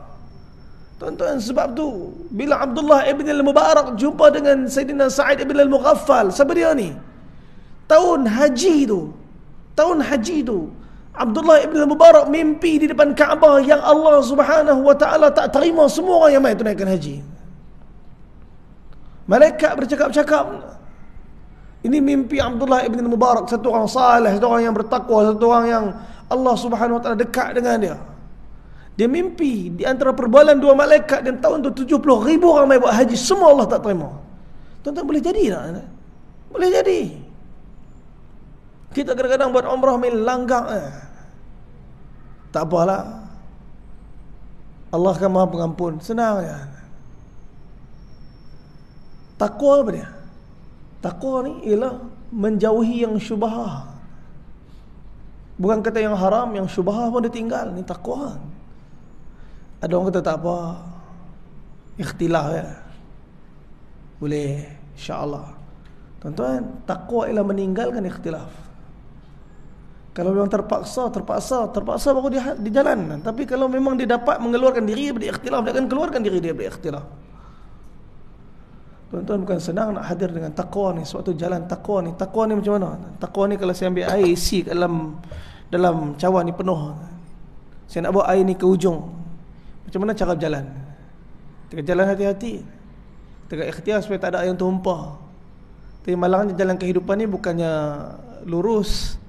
Tuan-tuan, sebab tu bila Abdullah ibn al-Mubarak jumpa dengan Sayyidina Sa'id ibn al-Mughaffal, siapa dia ni? Tahun haji tu Abdullah ibn al-Mubarak mimpi di depan Kaabah yang Allah Subhanahu wa ta'ala tak terima semua orang yang mai tunaikan haji. Malaikat bercakap-cakap. Ini mimpi Abdullah ibn al-Mubarak, satu orang saleh, satu orang yang bertakwa, satu orang yang Allah Subhanahu wa ta'ala dekat dengan dia. Dia mimpi di antara perbualan dua malaikat, dan tahun tu 70,000 orang mai buat haji, semua Allah tak terima. Tuan-tuan, boleh jadi tak? Boleh jadi. Kita kadang-kadang buat umrah main langgak. Tak apalah, Allah akan Maha Pengampun, senang je. Takwa apa dia? Takwa ni ialah menjauhi yang syubhah. Bukan kata yang haram, yang syubhah pun dia tinggal. Ni takwa. Ada orang kata tak apa, ikhtilaf ya, boleh, insya-Allah. Tuan-tuan, takwa ialah meninggalkan ikhtilaf. Kalau memang terpaksa baru dia di jalan. Tapi kalau memang dia dapat mengeluarkan diri daripada ikhtilaf, dia akan keluarkan diri dia daripada ikhtilaf. Tuan-tuan, bukan senang nak hadir dengan takwa ni. Sebab tu jalan takwa ni. Takwa ni macam mana? Takwa ni kalau saya ambil air isi dalam cawan ni penuh, saya nak bawa air ni ke ujung, macam mana cara berjalan? Kita jalan hati-hati, kita ikhtiar supaya tak ada air yang tumpah. Tapi malangnya jalan kehidupan ni bukannya lurus.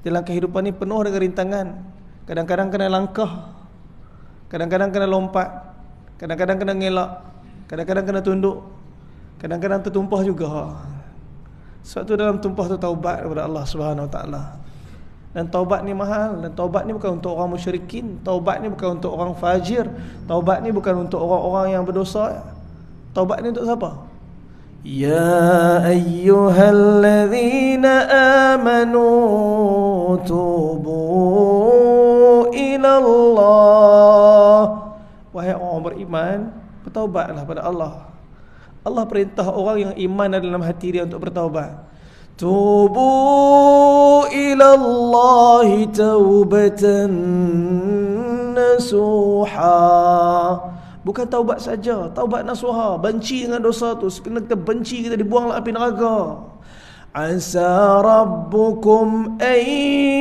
Jalan kehidupan ni penuh dengan rintangan. Kadang-kadang kena langkah, kadang-kadang kena lompat, kadang-kadang kena ngelak, kadang-kadang kena tunduk, kadang-kadang tertumpah juga. Sebab tu dalam tumpah tu taubat kepada Allah Subhanahu Wa Taala. Dan taubat ni mahal. Dan taubat ni bukan untuk orang musyrikin. Taubat ni bukan untuk orang fajir. Taubat ni bukan untuk orang-orang yang berdosa. Taubat ni untuk siapa? Ya ayyuhalladzina amanu tubu ilallah. Wahai orang beriman, bertaubatlah pada Allah. Allah perintah orang yang iman dalam hati dia untuk bertaubat. Tubu ilallahi taubatan nasuha. Bukan taubat saja, taubat nasuha. Benci dengan dosa tu, kena kita benci, kita dibuanglah api neraka. Asa rabbukum an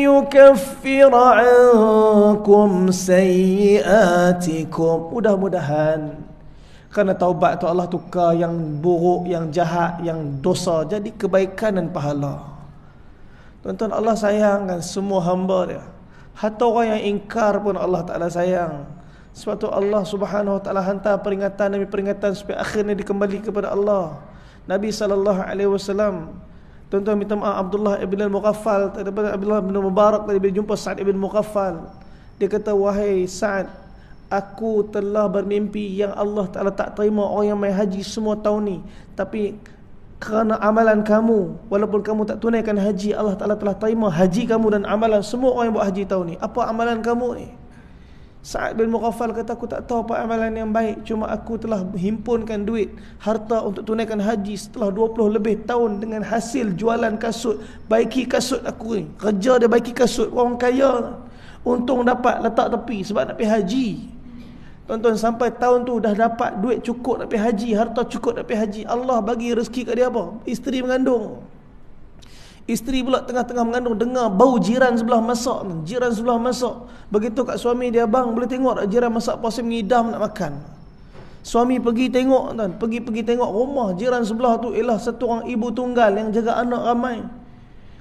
yukaffira ankum sayyiatikum. Mudah-mudahan kerana taubat tu Allah tukar yang buruk, yang jahat, yang dosa jadi kebaikan dan pahala. Tuan-tuan, Allah sayangkan semua hamba dia. Hatta orang yang ingkar pun Allah Ta'ala sayang. Sebab tu Allah Subhanahu Wa Ta'ala hantar peringatan demi peringatan supaya akhirnya dikembali kepada Allah. Nabi SAW, tuan-tuan minta maaf, Abdullah ibn al-Mughaffal, Abdullah ibn Mubarak tadi bila jumpa Sa'ad ibn Mughaffal, dia kata, wahai Sa'ad, aku telah bermimpi yang Allah Ta'ala tak terima orang yang main haji semua tahun ni, tapi kerana amalan kamu, walaupun kamu tak tunaikan haji, Allah Ta'ala telah terima haji kamu dan amalan semua orang yang buat haji tahun ni. Apa amalan kamu ni? Sa'ad bin Mughaffal kata, aku tak tahu apa amalan yang baik, cuma aku telah himpunkan duit, harta untuk tunaikan haji setelah 20 lebih tahun dengan hasil jualan kasut, baiki kasut aku ni. Kerja dia baiki kasut, orang kaya, untung dapat letak tepi sebab nak pergi haji. Tuan-tuan, sampai tahun tu dah dapat duit cukup nak pergi haji, harta cukup nak pergi haji. Allah bagi rezeki kat dia apa? Isteri mengandung. Isteri pula tengah-tengah mengandung, dengar bau jiran sebelah masak. Jiran sebelah masak. Begitu kat suami dia, bang boleh tengok tak jiran masak puasa mengidam nak makan. Suami pergi tengok, tuan, pergi tengok rumah jiran sebelah tu ialah satu orang ibu tunggal yang jaga anak ramai.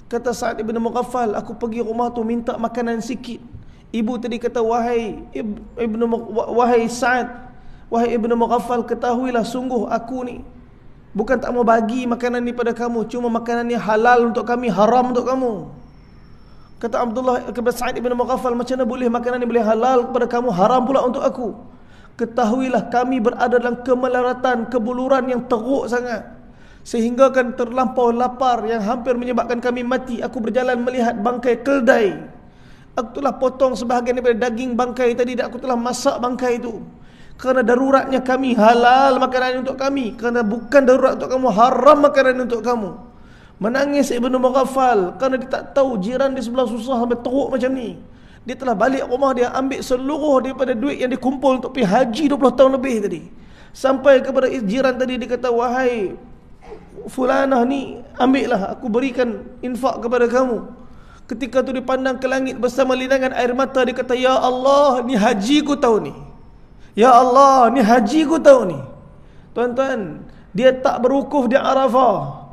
Kata Sa'ad ibn Mughaffal, aku pergi rumah tu minta makanan sikit. Ibu tadi kata, wahai Sa'ad, wahai ibn Mughaffal, ketahuilah sungguh aku ni bukan tak mau bagi makanan ni pada kamu, cuma makanan ni halal untuk kami, haram untuk kamu. Kata Abdullah kepada Sa'id ibn Mughaffal, macam mana boleh makanan ni boleh halal kepada kamu, haram pula untuk aku? Ketahuilah kami berada dalam kemelaratan, kebuluran yang teruk sangat, sehingga kan terlampau lapar yang hampir menyebabkan kami mati. Aku berjalan melihat bangkai keldai, aku telah potong sebahagian daripada daging bangkai tadi dan aku telah masak bangkai itu. Kerana daruratnya kami, halal makanan untuk kami. Kerana bukan darurat untuk kamu, haram makanan untuk kamu. Menangis Ibnu Mughaffal kerana dia tak tahu jiran di sebelah susah sampai teruk macam ni. Dia telah balik rumah dia, ambil seluruh daripada duit yang dikumpul untuk pergi haji 20 tahun lebih tadi. Sampai kepada jiran tadi, dia kata, wahai fulanah ni, ambillah, aku berikan infak kepada kamu. Ketika tu dia pandang ke langit bersama linangan air mata, dia kata, ya Allah, ni haji ku tahun ni. Ya Allah, ni haji ku tahun ni. Tuan-tuan, dia tak berwukuf di Arafah,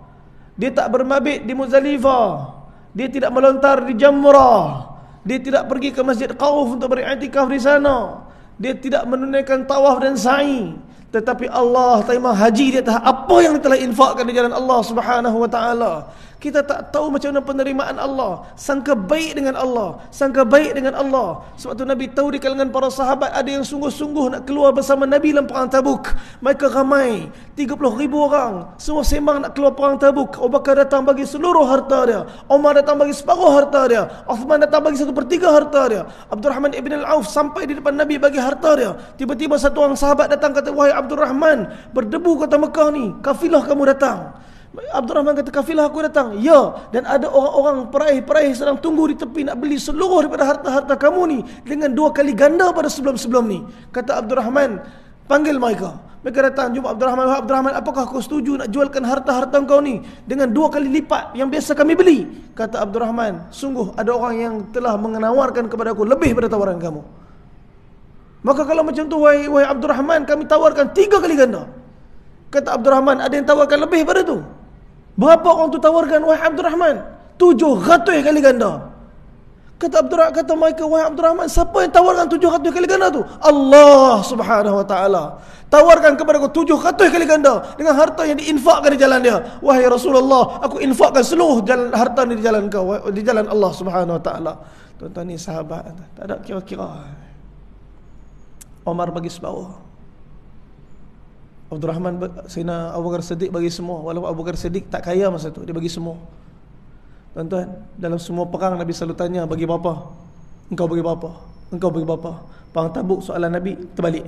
dia tak bermabit di Muzdalifah, dia tidak melontar di Jamrah, dia tidak pergi ke Masjid Qauf untuk beriktikaf di sana, dia tidak menunaikan tawaf dan sa'i. Tetapi Allah terima haji dia atas apa yang dia telah infakkan di jalan Allah Subhanahu Wa Taala. Kita tak tahu macam mana penerimaan Allah. Sangka baik dengan Allah, sangka baik dengan Allah. Sebab tu Nabi tahu di kalangan para sahabat ada yang sungguh-sungguh nak keluar bersama Nabi dalam perang Tabuk. Mereka ramai, 30,000 orang, semua sembang nak keluar perang Tabuk. Abu Bakar datang bagi seluruh harta dia, Umar datang bagi separuh harta dia, Uthman datang bagi 1/3 harta dia, Abdurrahman ibn al-Auf sampai di depan Nabi bagi harta dia. Tiba-tiba satu orang sahabat datang kata, wahai Abdurrahman, berdebu kota Mekah ni, kafilah kamu datang. Abdurrahman kata, kafilah aku datang. Ya, dan ada orang-orang peraih-peraih sedang tunggu di tepi nak beli seluruh daripada harta-harta kamu ni dengan 2 kali ganda pada sebelum-sebelum ni. Kata Abdurrahman, panggil mereka. Mereka datang, jumpa Abdurrahman. Abdurrahman, apakah kau setuju nak jualkan harta-harta kau ni dengan 2 kali lipat yang biasa kami beli? Kata Abdurrahman, sungguh ada orang yang telah menawarkan kepada aku lebih daripada tawaran kamu. Maka kalau macam tu, wahai Abdurrahman, kami tawarkan 3 kali ganda. Kata Abdurrahman, ada yang tawarkan lebih pada tu? Berapa orang tu tawarkan, wahai Abdurrahman? 700 kali ganda. Kata mereka, wahai Abdurrahman, siapa yang tawarkan 700 kali ganda tu? Allah Subhanahu Wa Taala tawarkan kepada aku 700 kali ganda dengan harta yang diinfakkan di jalan dia. Wahai Rasulullah, aku infakkan seluruh harta ni di jalan kau, di jalan Allah Subhanahu Wa Taala. Tuan-tuan, ni sahabat, tak ada kira-kira. Umar bagi separuh, Abdurrahman, Sayyidina Abu Bakar Siddiq bagi semua. Walaupun Abu Bakar Siddiq tak kaya masa tu, dia bagi semua. Tuan-tuan, dalam semua perang Nabi selalu tanya, bagi berapa? Engkau bagi berapa? Engkau bagi berapa? Perang Tabuk soalan Nabi terbalik.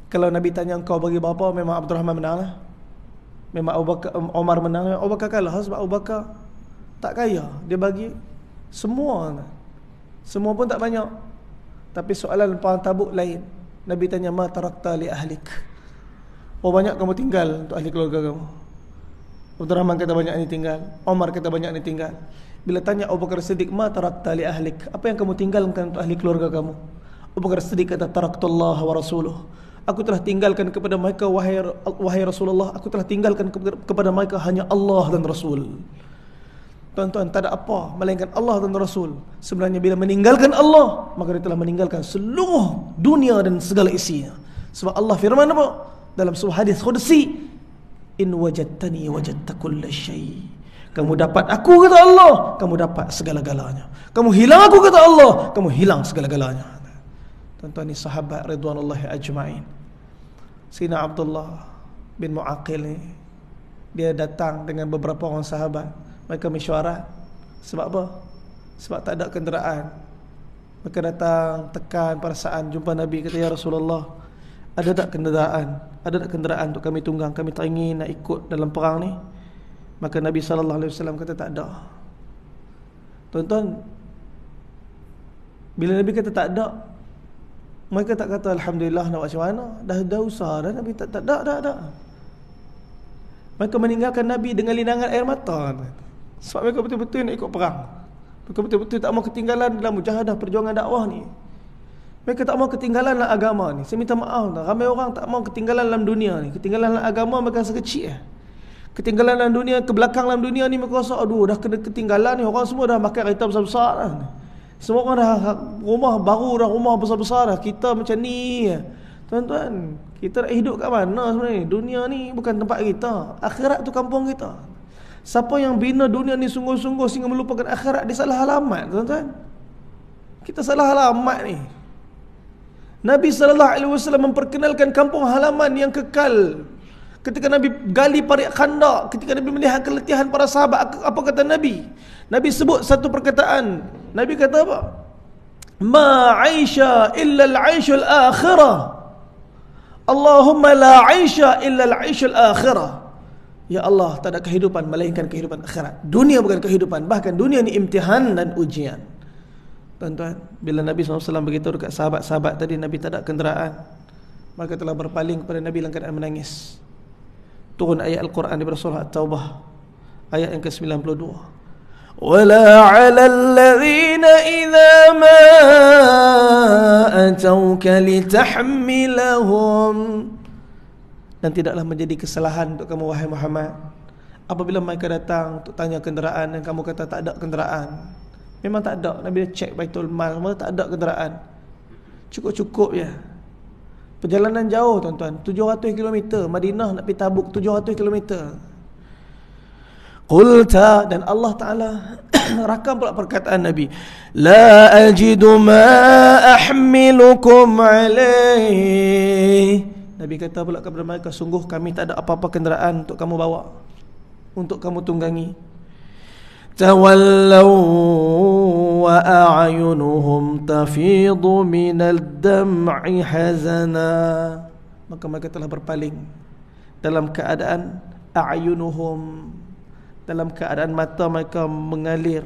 Kalau Nabi tanya engkau bagi berapa, memang Abdurrahman menang lah. Memang Umar menang. Abu Bakar kalah sebab Abu Bakar tak kaya, dia bagi semua. Semua pun tak banyak. Tapi soalan perang Tabuk lain. Nabi tanya, ma tarakta li ahlik, berapa banyak kamu tinggal untuk ahli keluarga kamu? Abdurrahman kata banyak ni tinggal, Umar kata banyak ni tinggal. Bila tanya Abu Bakar Siddiq, ma tarakta li ahlik, apa yang kamu tinggalkan untuk ahli keluarga kamu? Abu Bakar Siddiq kata, taraktullah wa rasuluh, aku telah tinggalkan kepada mereka, wahai Rasulullah, aku telah tinggalkan kepada mereka hanya Allah dan Rasul. Tuan-tuan, tak ada apa melainkan Allah dan Rasul. Sebenarnya bila meninggalkan Allah, maka dia telah meninggalkan seluruh dunia dan segala isinya. Sebab Allah firman apa? Dalam sebuah hadis qudsi, in wajadtani wajadta kulla syai. Kamu dapat aku, kata Allah, kamu dapat segala-galanya. Kamu hilang aku, kata Allah, kamu hilang segala-galanya. Tuan-tuan, ni sahabat ridwanullahi ajma'in. Sayyidina Abdullah bin Mu'aqil ni, dia datang dengan beberapa orang sahabat. Mereka mesyuarat. Sebab apa? Sebab tak ada kenderaan. Mereka datang tekan perasaan, jumpa Nabi, kata, ya Rasulullah, ada tak kenderaan? Ada tak kenderaan untuk kami tunggang? Kami tak ingin nak ikut dalam perang ni. Maka Nabi SAW kata tak ada. Tuan-tuan, bila Nabi kata tak ada, mereka tak kata alhamdulillah nak buat macam mana. Dah usah dah Nabi tak ada. Mereka meninggalkan Nabi dengan linangan air mata. Sebab mereka betul-betul nak ikut perang. Mereka betul-betul tak mau ketinggalan dalam mujahadah perjuangan dakwah ni. Mereka tak mau ketinggalan dalam agama ni. Saya minta maaf dah, ramai orang tak mau ketinggalan dalam dunia ni. Ketinggalan dalam agama mereka rasa kecil. Ketinggalan dalam dunia, ke belakang dalam dunia ni mereka rasa, aduh dah kena ketinggalan ni. Orang semua dah makan kereta besar-besar dah. Semua orang dah rumah baru, dah rumah besar-besar dah. Kita macam ni. Tuan-tuan, kita nak hidup kat mana sebenarnya? Dunia ni bukan tempat kita. Akhirat tu kampung kita. Siapa yang bina dunia ni sungguh-sungguh sehingga melupakan akhirat, dia salah alamat, tuan-tuan. Kita salah alamat ni. Nabi SAW memperkenalkan kampung halaman yang kekal. Ketika Nabi gali parit Khandaq, ketika Nabi melihat keletihan para sahabat, apa kata Nabi? Nabi sebut satu perkataan. Nabi kata apa? Ma 'aisha illa al-'aishul akhirah. Allahumma la 'aisha illa al-'aishul akhirah. Ya Allah, tak ada kehidupan melainkan kehidupan akhirat. Dunia bukan kehidupan, bahkan dunia ni imtihan dan ujian. Tuan-tuan, bila Nabi SAW beritahu dekat sahabat-sahabat tadi Nabi tak ada kenderaan, maka telah berpaling kepada Nabi dalam keadaan menangis. Turun ayat Al-Quran daripada surah At-Taubah, ayat yang ke-92. وَلَا عَلَى الَّذِينَ إِذَا مَا أَتَوْكَ لِتَحْمِلَهُمْ. Dan tidaklah menjadi kesalahan untuk kamu, wahai Muhammad, apabila mereka datang untuk tanya kenderaan dan kamu kata tak ada kenderaan. Memang tak ada. Nabi cek Baitul Mal, mereka tak ada kenderaan. Cukup-cukup je. Perjalanan jauh, tuan-tuan, 700 km. Madinah nak pergi Tabuk 700 km. Qulta, dan Allah Ta'ala rakam pula perkataan Nabi, la ajidu ma ahmilukum alaih. Nabi kata pula kepada mereka, sungguh kami tak ada apa-apa kenderaan untuk kamu bawa, untuk kamu tunggangi. Tawallaw wa a'yunuhum tafidu minal dam'i hazana. Maka mereka telah berpaling dalam keadaan a'yunuhum, dalam keadaan mata mereka mengalir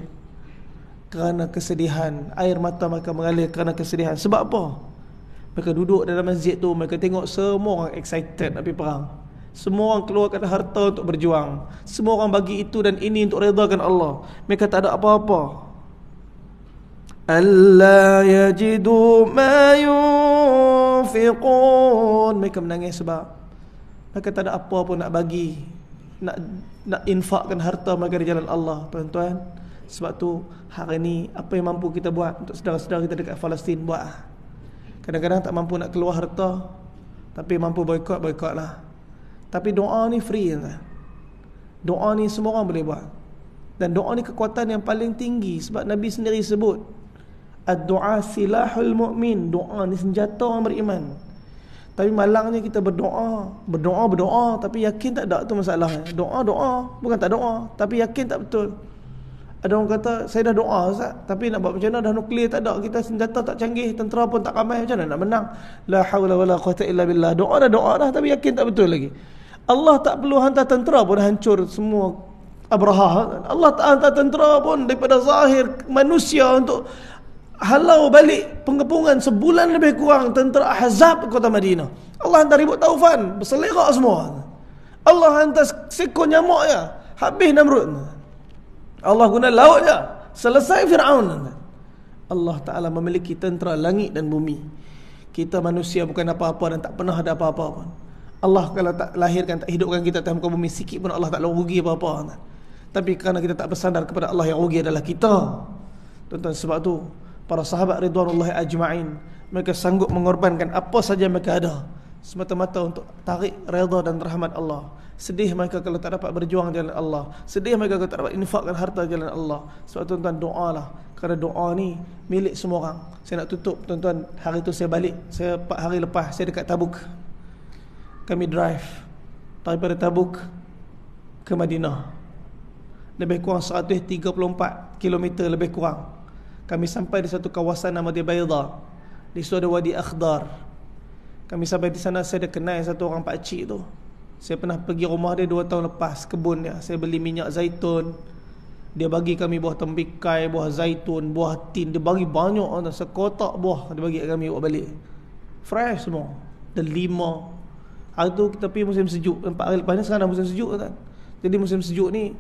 kerana kesedihan. Air mata mereka mengalir kerana kesedihan. Sebab apa? Mereka duduk dalam masjid tu, mereka tengok semua orang excited nak pergi perang. Semua orang keluarkan harta untuk berjuang. Semua orang bagi itu dan ini untuk redakan Allah. Mereka tak ada apa-apa. Alla yajidu ma yunfiqun. Mereka menangis sebab mereka tak ada apa pun nak bagi, nak infakkan harta mereka di jalan Allah, tuan-tuan. Sebab tu hari ni apa yang mampu kita buat untuk saudara-saudara kita dekat Palestin, buat. Kadang-kadang tak mampu nak keluar harta, tapi mampu boikot lah. Tapi doa ni free, tuan. Doa ni semua orang boleh buat. Dan doa ni kekuatan yang paling tinggi. Sebab Nabi sendiri sebut, ad-du'a silahul mu'min. Doa ni senjata orang beriman. Tapi malangnya kita berdoa, tapi yakin tak ada, tu masalahnya. Doa, bukan tak doa, tapi yakin tak betul. Ada orang kata, saya dah doa Ustaz, tapi nak buat macam mana, dah nuklear tak ada, kita senjata tak canggih, tentera pun tak ramai, macam mana nak menang? La hawla wala quwwata illa billah. Doa dah, tapi yakin tak betul lagi. Allah tak perlu hantar tentera pun hancur semua Abraha. Allah tak hantar tentera pun daripada zahir manusia untuk halau balik pengepungan sebulan lebih kurang tentera Ahzab ke kota Madinah. Allah hantar ribut taufan, berselerak semua. Allah hantar seekor nyamuk ya, Habis Namrud. Allah guna laut je. Selesai Fir'aun. Allah Ta'ala memiliki tentera langit dan bumi. Kita manusia bukan apa-apa dan tak pernah ada apa-apa pun. Allah kalau tak lahirkan, tak hidupkan kita atas muka bumi, sikit pun Allah tak rugi apa-apa. Tapi kerana kita tak bersandar kepada Allah, yang rugi adalah kita. Tuan-tuan, sebab tu para sahabat ridwanullahi ajma'in, mereka sanggup mengorbankan apa saja mereka ada semata-mata untuk tarik redha dan rahmat Allah. Sedih mereka kalau tak dapat berjuang jalan Allah. Sedih mereka kalau tak dapat infakkan harta jalan Allah. Sebab tuan-tuan, doalah. Kerana doa ni milik semua orang. Saya nak tutup, tuan-tuan. Hari tu saya balik. 4 hari lepas saya dekat Tabuk. Kami drive daripada Tabuk ke Madinah. Lebih kurang 134 km lebih kurang. Kami sampai di satu kawasan nama dia Bayda. Di situ ada Wadi Akhdar. Kami sampai di sana, saya ada kenal satu orang pakcik tu. Saya pernah pergi rumah dia 2 tahun lepas, kebun dia. Saya beli minyak zaitun. Dia bagi kami buah tembikai, buah zaitun, buah tin. Dia bagi banyak, sekotak buah dia bagi kami buat balik. Fresh semua. Delima. Hari tu kita pergi musim sejuk. 4 hari lepas ni sekarang dah musim sejuk kan. Jadi musim sejuk ni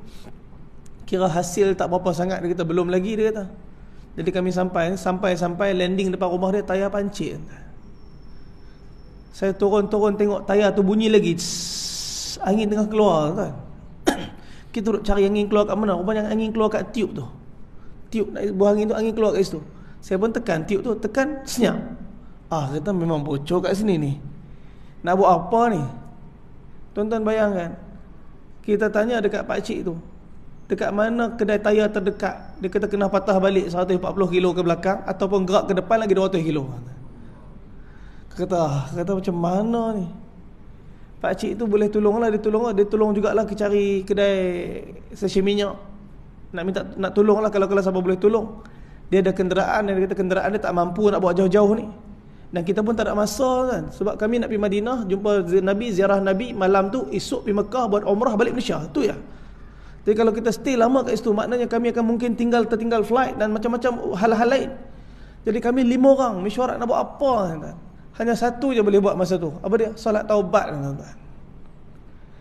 kira hasil tak berapa sangat. Dia kata belum lagi, dia kata. Jadi kami sampai landing depan rumah dia, tayar pancit. Saya turun tengok tayar tu bunyi lagi. Angin tengah keluar kan. Kita duduk cari angin keluar kat mana. Rupanya angin keluar kat tiup tu. Tiup buah angin tu, angin keluar kat situ. Saya pun tekan tiup tu, tekan senyap. Kata memang bocor kat sini ni. Nak buat apa ni? Tuan-tuan bayangkan. Kita tanya dekat pakcik tu, dekat mana kedai tayar terdekat. Dia kata kena patah balik 140 kilo ke belakang, ataupun gerak ke depan lagi 200 kilo. Kata macam mana ni? Pakcik tu boleh tolonglah, dia tolong jugalah ke cari kedai stesen minyak. Nak tolonglah kalau siapa boleh tolong. Dia ada kenderaan, dia kata kenderaan dia tak mampu nak bawa jauh-jauh ni. Dan kita pun tak ada masa kan. Sebab kami nak pergi Madinah, jumpa Nabi, ziarah Nabi, malam tu esok pergi Mekah buat umrah balik Malaysia. Tu ya. Jadi kalau kita stay lama kat situ, maknanya kami akan mungkin tertinggal flight dan macam-macam hal-hal lain. Jadi kami 5 orang, mesyuarat nak buat apa kan? Hanya satu je boleh buat masa tu. Apa dia? Solat taubat kan.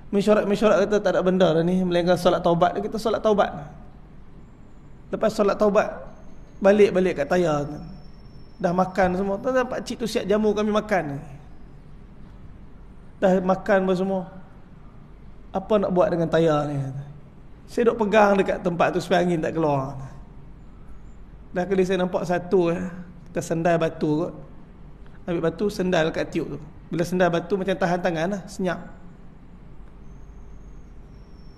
Mesyuarat kata tak ada benda dah ni melainkan solat taubat. Kita solat taubat. Lepas solat taubat, balik kat tayar kan. Dah makan semua. Tuan-tuan, pakcik tu siap jamu kami makan. Dah makan apa semua. Apa nak buat dengan tayar ni? Saya duk pegang dekat tempat tu supaya angin tak keluar. Dah kali saya nampak satu kita sendal batu kot. Ambil batu, sendal kat tiup tu. Bila sendal batu macam tahan tangan lah, senyap.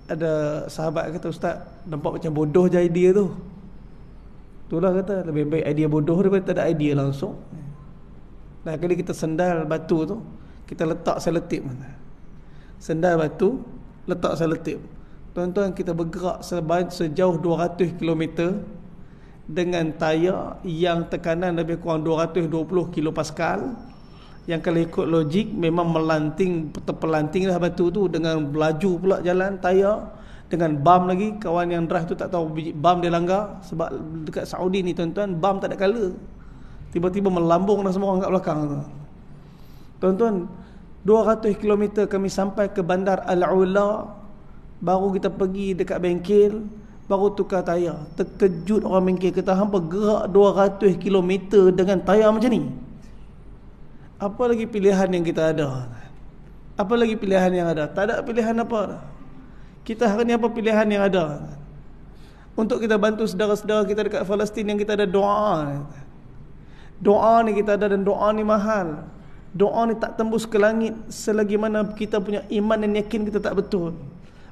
Ada sahabat kata, Ustaz, nampak macam bodoh je idea tu. Itulah kata, lebih baik idea bodoh daripada tak ada idea langsung. Dah kali kita sendal batu tu, kita letak seletip. Sendal batu, letak seletip. Tuan-tuan, kita bergerak sejauh 200 km dengan tayar yang tekanan lebih kurang 220 kilopascal, yang kalau ikut logik memang terpelanting lah batu tu, dengan melaju pula jalan tayar, dengan bam lagi. Kawan yang drive tu tak tahu biji bam dia langgar. Sebab dekat Saudi ni tuan-tuan, bam tak ada colour, tiba-tiba melambung dah semua orang kat belakang tu. Tuan-tuan, 200 km kami sampai ke Bandar Al-Ula. Baru kita pergi dekat bengkel, baru tukar tayar. Terkejut orang bengkel, kata hampa gerak 200 km dengan tayar macam ni. Apa lagi pilihan yang kita ada? Apa lagi pilihan yang ada? Tak ada pilihan apa dah. Kita hari ni apa pilihan yang ada? Untuk kita bantu saudara-saudara kita dekat Palestin yang kita ada doa. Doa ni kita ada, dan doa ni mahal. Doa ni tak tembus ke langit selagi mana kita punya iman dan yakin kita tak betul.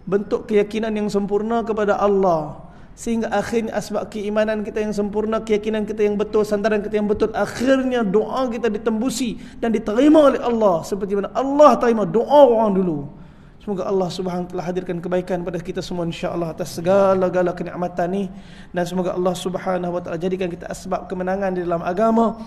Bentuk keyakinan yang sempurna kepada Allah, sehingga akhirnya asbab keimanan kita yang sempurna, keyakinan kita yang betul, sandaran kita yang betul, akhirnya doa kita ditembusi dan diterima oleh Allah seperti mana Allah terima doa orang dulu. Semoga Allah Subhanahu wa taala hadirkan kebaikan pada kita semua insya-Allah atas segala-gala kenikmatan ni, dan semoga Allah Subhanahu wa taala jadikan kita asbab kemenangan di dalam agama,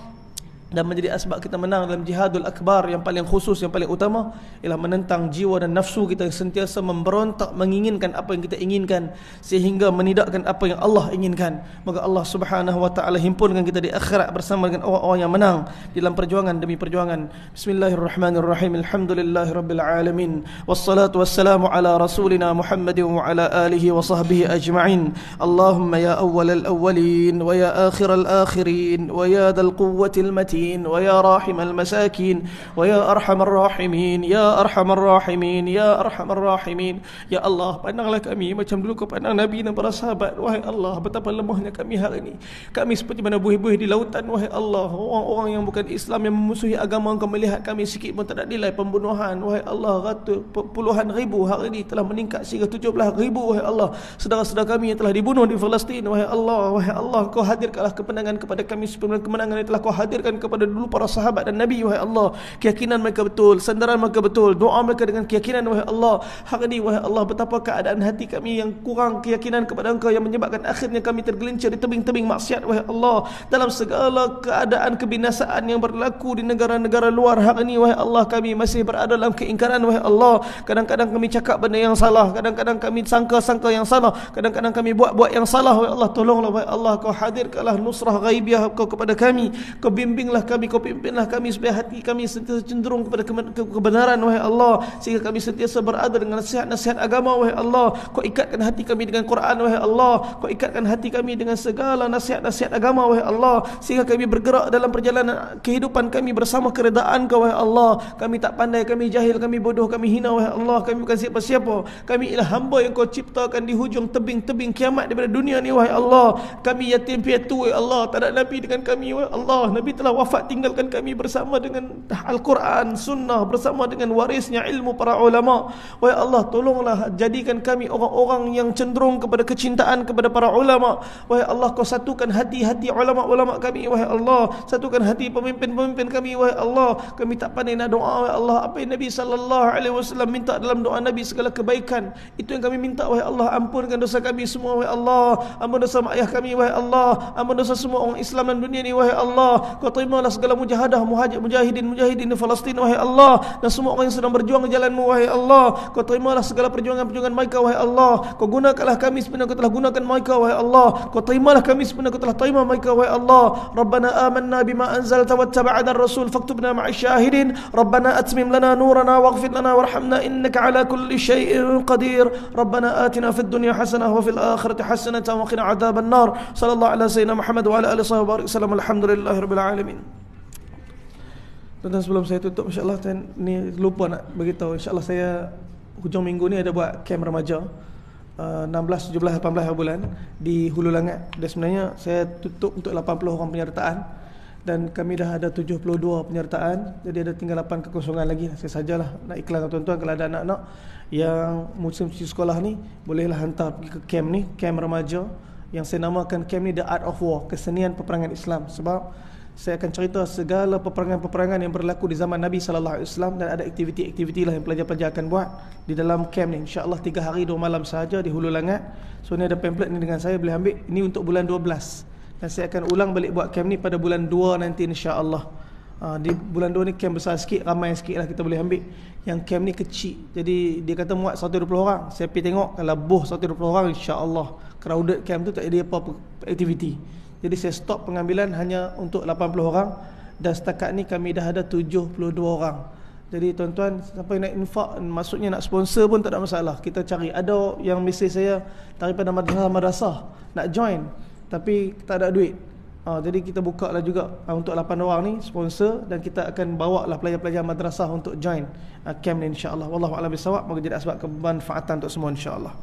dan menjadi asbab kita menang dalam jihadul akbar yang paling khusus, yang paling utama ialah menentang jiwa dan nafsu kita yang sentiasa memberontak menginginkan apa yang kita inginkan sehingga menidakkan apa yang Allah inginkan. Maka Allah Subhanahu wa taala himpunkan kita di akhirat bersama dengan orang-orang yang menang dalam perjuangan demi perjuangan. Bismillahirrahmanirrahim. Alhamdulillahirabbil alamin. Wassalatu wassalamu ala rasulina Muhammadin wa ala alihi wa sahbihi ajma'in. Allahumma ya awwalal awwalin wa ya akhiral akhirin wa ya dzal quwwatil matin ويا راحم المساكين ويا أرحم الراحمين يا أرحم الراحمين يا أرحم الراحمين. Ya Allah, pandanglah kami macam dulu kau pandang Nabi dan para sahabat. Wahai Allah, betapa lemahnya kami hari ini. Kami seperti mana buih-buih di lautan. Wahai Allah, orang-orang yang bukan Islam yang memusuhi agama Engkau melihat kami sikit pun tak ada nilai pembunuhan. Wahai Allah, puluhan ribu hari ini telah meningkat sehingga 17,000. Wahai Allah, saudara-saudara kami yang telah dibunuh di Palestin. Wahai Allah, Kau hadirkanlah kemenangan kepada kami sebagaimana kemenangan yang telah Kau hadirkan kepada dulu para sahabat dan Nabi. Wahai Allah, keyakinan mereka betul, sandaran mereka betul, doa mereka dengan keyakinan. Wahai Allah, hari ini wahai Allah, betapa keadaan hati kami yang kurang keyakinan kepada Engkau yang menyebabkan akhirnya kami tergelincir di tebing-tebing maksiat. Wahai Allah, dalam segala keadaan kebinasaan yang berlaku di negara-negara luar hari ini, wahai Allah, kami masih berada dalam keingkaran. Wahai Allah, kadang-kadang kami cakap benda yang salah, kadang-kadang kami sangka-sangka yang salah, kadang-kadang kami buat-buat yang salah. Wahai Allah, tolonglah wahai Allah, Kau hadirkanlah nusrah ghaibiah Kau kepada kami. Kau bimbinglah kami, Kau pimpinlah kami supaya hati kami sentiasa cenderung kepada kebenaran. Wahai Allah, sehingga kami sentiasa berada dengan nasihat-nasihat agama. Wahai Allah, Kau ikatkan hati kami dengan Quran. Wahai Allah, Kau ikatkan hati kami dengan segala nasihat-nasihat agama. Wahai Allah, sehingga kami bergerak dalam perjalanan kehidupan kami bersama keredaan Kau. Wahai Allah, kami tak pandai, kami jahil, kami bodoh, kami hina. Wahai Allah, kami bukan siapa-siapa. Kami ialah hamba yang Kau ciptakan di hujung tebing-tebing kiamat daripada dunia ni. Wahai Allah, kami yatim piatu. Wahai Allah, tak ada Nabi dengan kami. Wahai Allah, Nabi telah wafat, tinggalkan kami bersama dengan Al-Quran, Sunnah, bersama dengan warisnya ilmu para ulama. Wahai Allah, tolonglah jadikan kami orang-orang yang cenderung kepada kecintaan kepada para ulama. Wahai Allah, Kau satukan hati-hati ulama-ulama kami. Wahai Allah, satukan hati pemimpin-pemimpin kami. Wahai Allah, kami tak pandai nak doa. Wahai Allah, apa yang Nabi SAW minta dalam doa Nabi, segala kebaikan, itu yang kami minta. Wahai Allah, ampunkan dosa kami semua. Wahai Allah, ampun dosa mak ayah kami. Wahai Allah, ampun dosa semua orang Islam dan dunia ni. Wahai Allah, Kau terimalah segala mujahadah mujahidin di Palestin. Wahai Allah, dan semua orang yang sedang berjuang di jalan-Mu. Wahai Allah, Kau terimalah segala perjuangan-perjuangan mereka. Wahai Allah, Kau gunakanlah kami sebenarnya Kau telah gunakan mereka. Wahai Allah, Kau terimalah kami sebenarnya Kau telah terima mereka. Wahai Allah, Rabbana amanna bima anzalta wattaba'na ar-rasul faktubna ma'asy syahidin. Rabbana atmim lana nurana waghfir lana warhamna innaka ala kulli syai'in qadir. Rabbana atina fid dunya hasanah wa fil akhirati hasanah wa qina adzaban nar. Sallallahu ala sayyidina Muhammad wa ala alihi wasallam. Alhamdulillahirabbil alamin. Tuan-tuan, sebelum saya tutup, insyaAllah ni lupa nak beritahu, insyaAllah saya hujung minggu ni ada buat camp remaja 16, 17, 18 bulan di Hulu Langat. Dan sebenarnya saya tutup untuk 80 orang penyertaan dan kami dah ada 72 penyertaan. Jadi ada tinggal 8 kekosongan lagi. Saya sajalah nak iklan tuan-tuan, kalau ada anak-anak yang musim cuti sekolah ni, bolehlah hantar pergi ke camp ni, camp remaja yang saya namakan camp ni The Art of War, kesenian peperangan Islam. Sebab saya akan cerita segala peperangan-peperangan yang berlaku di zaman Nabi SAW, dan ada aktiviti-aktiviti lah yang pelajar-pelajar akan buat di dalam camp ni. InsyaAllah 3 hari 2 malam sahaja di Hulu Langat. So ni ada pamphlet ni dengan saya, boleh ambil. Ini untuk bulan 12. Dan saya akan ulang balik buat camp ni pada bulan 2 nanti insyaAllah. Di bulan 2 ni camp besar sikit, ramai sikit lah kita boleh ambil. Yang camp ni kecil, jadi dia kata muat 120 orang. Saya pergi tengok, kalau boh 120 orang, insyaAllah crowded camp tu tak ada apa-apa aktiviti. Jadi saya stop pengambilan hanya untuk 80 orang. Dan setakat ni kami dah ada 72 orang. Jadi tuan-tuan, siapa yang nak infak, maksudnya nak sponsor pun tak ada masalah. Kita cari. Ada yang mesej saya daripada madrasah nak join, tapi tak ada duit. Jadi kita buka lah juga untuk 8 orang ni sponsor, dan kita akan bawa lah pelajar-pelajar madrasah untuk join camp ni insyaAllah. Wallahu a'lam bishawab. Moga jadi asbab kemanfaatan untuk semua insyaAllah.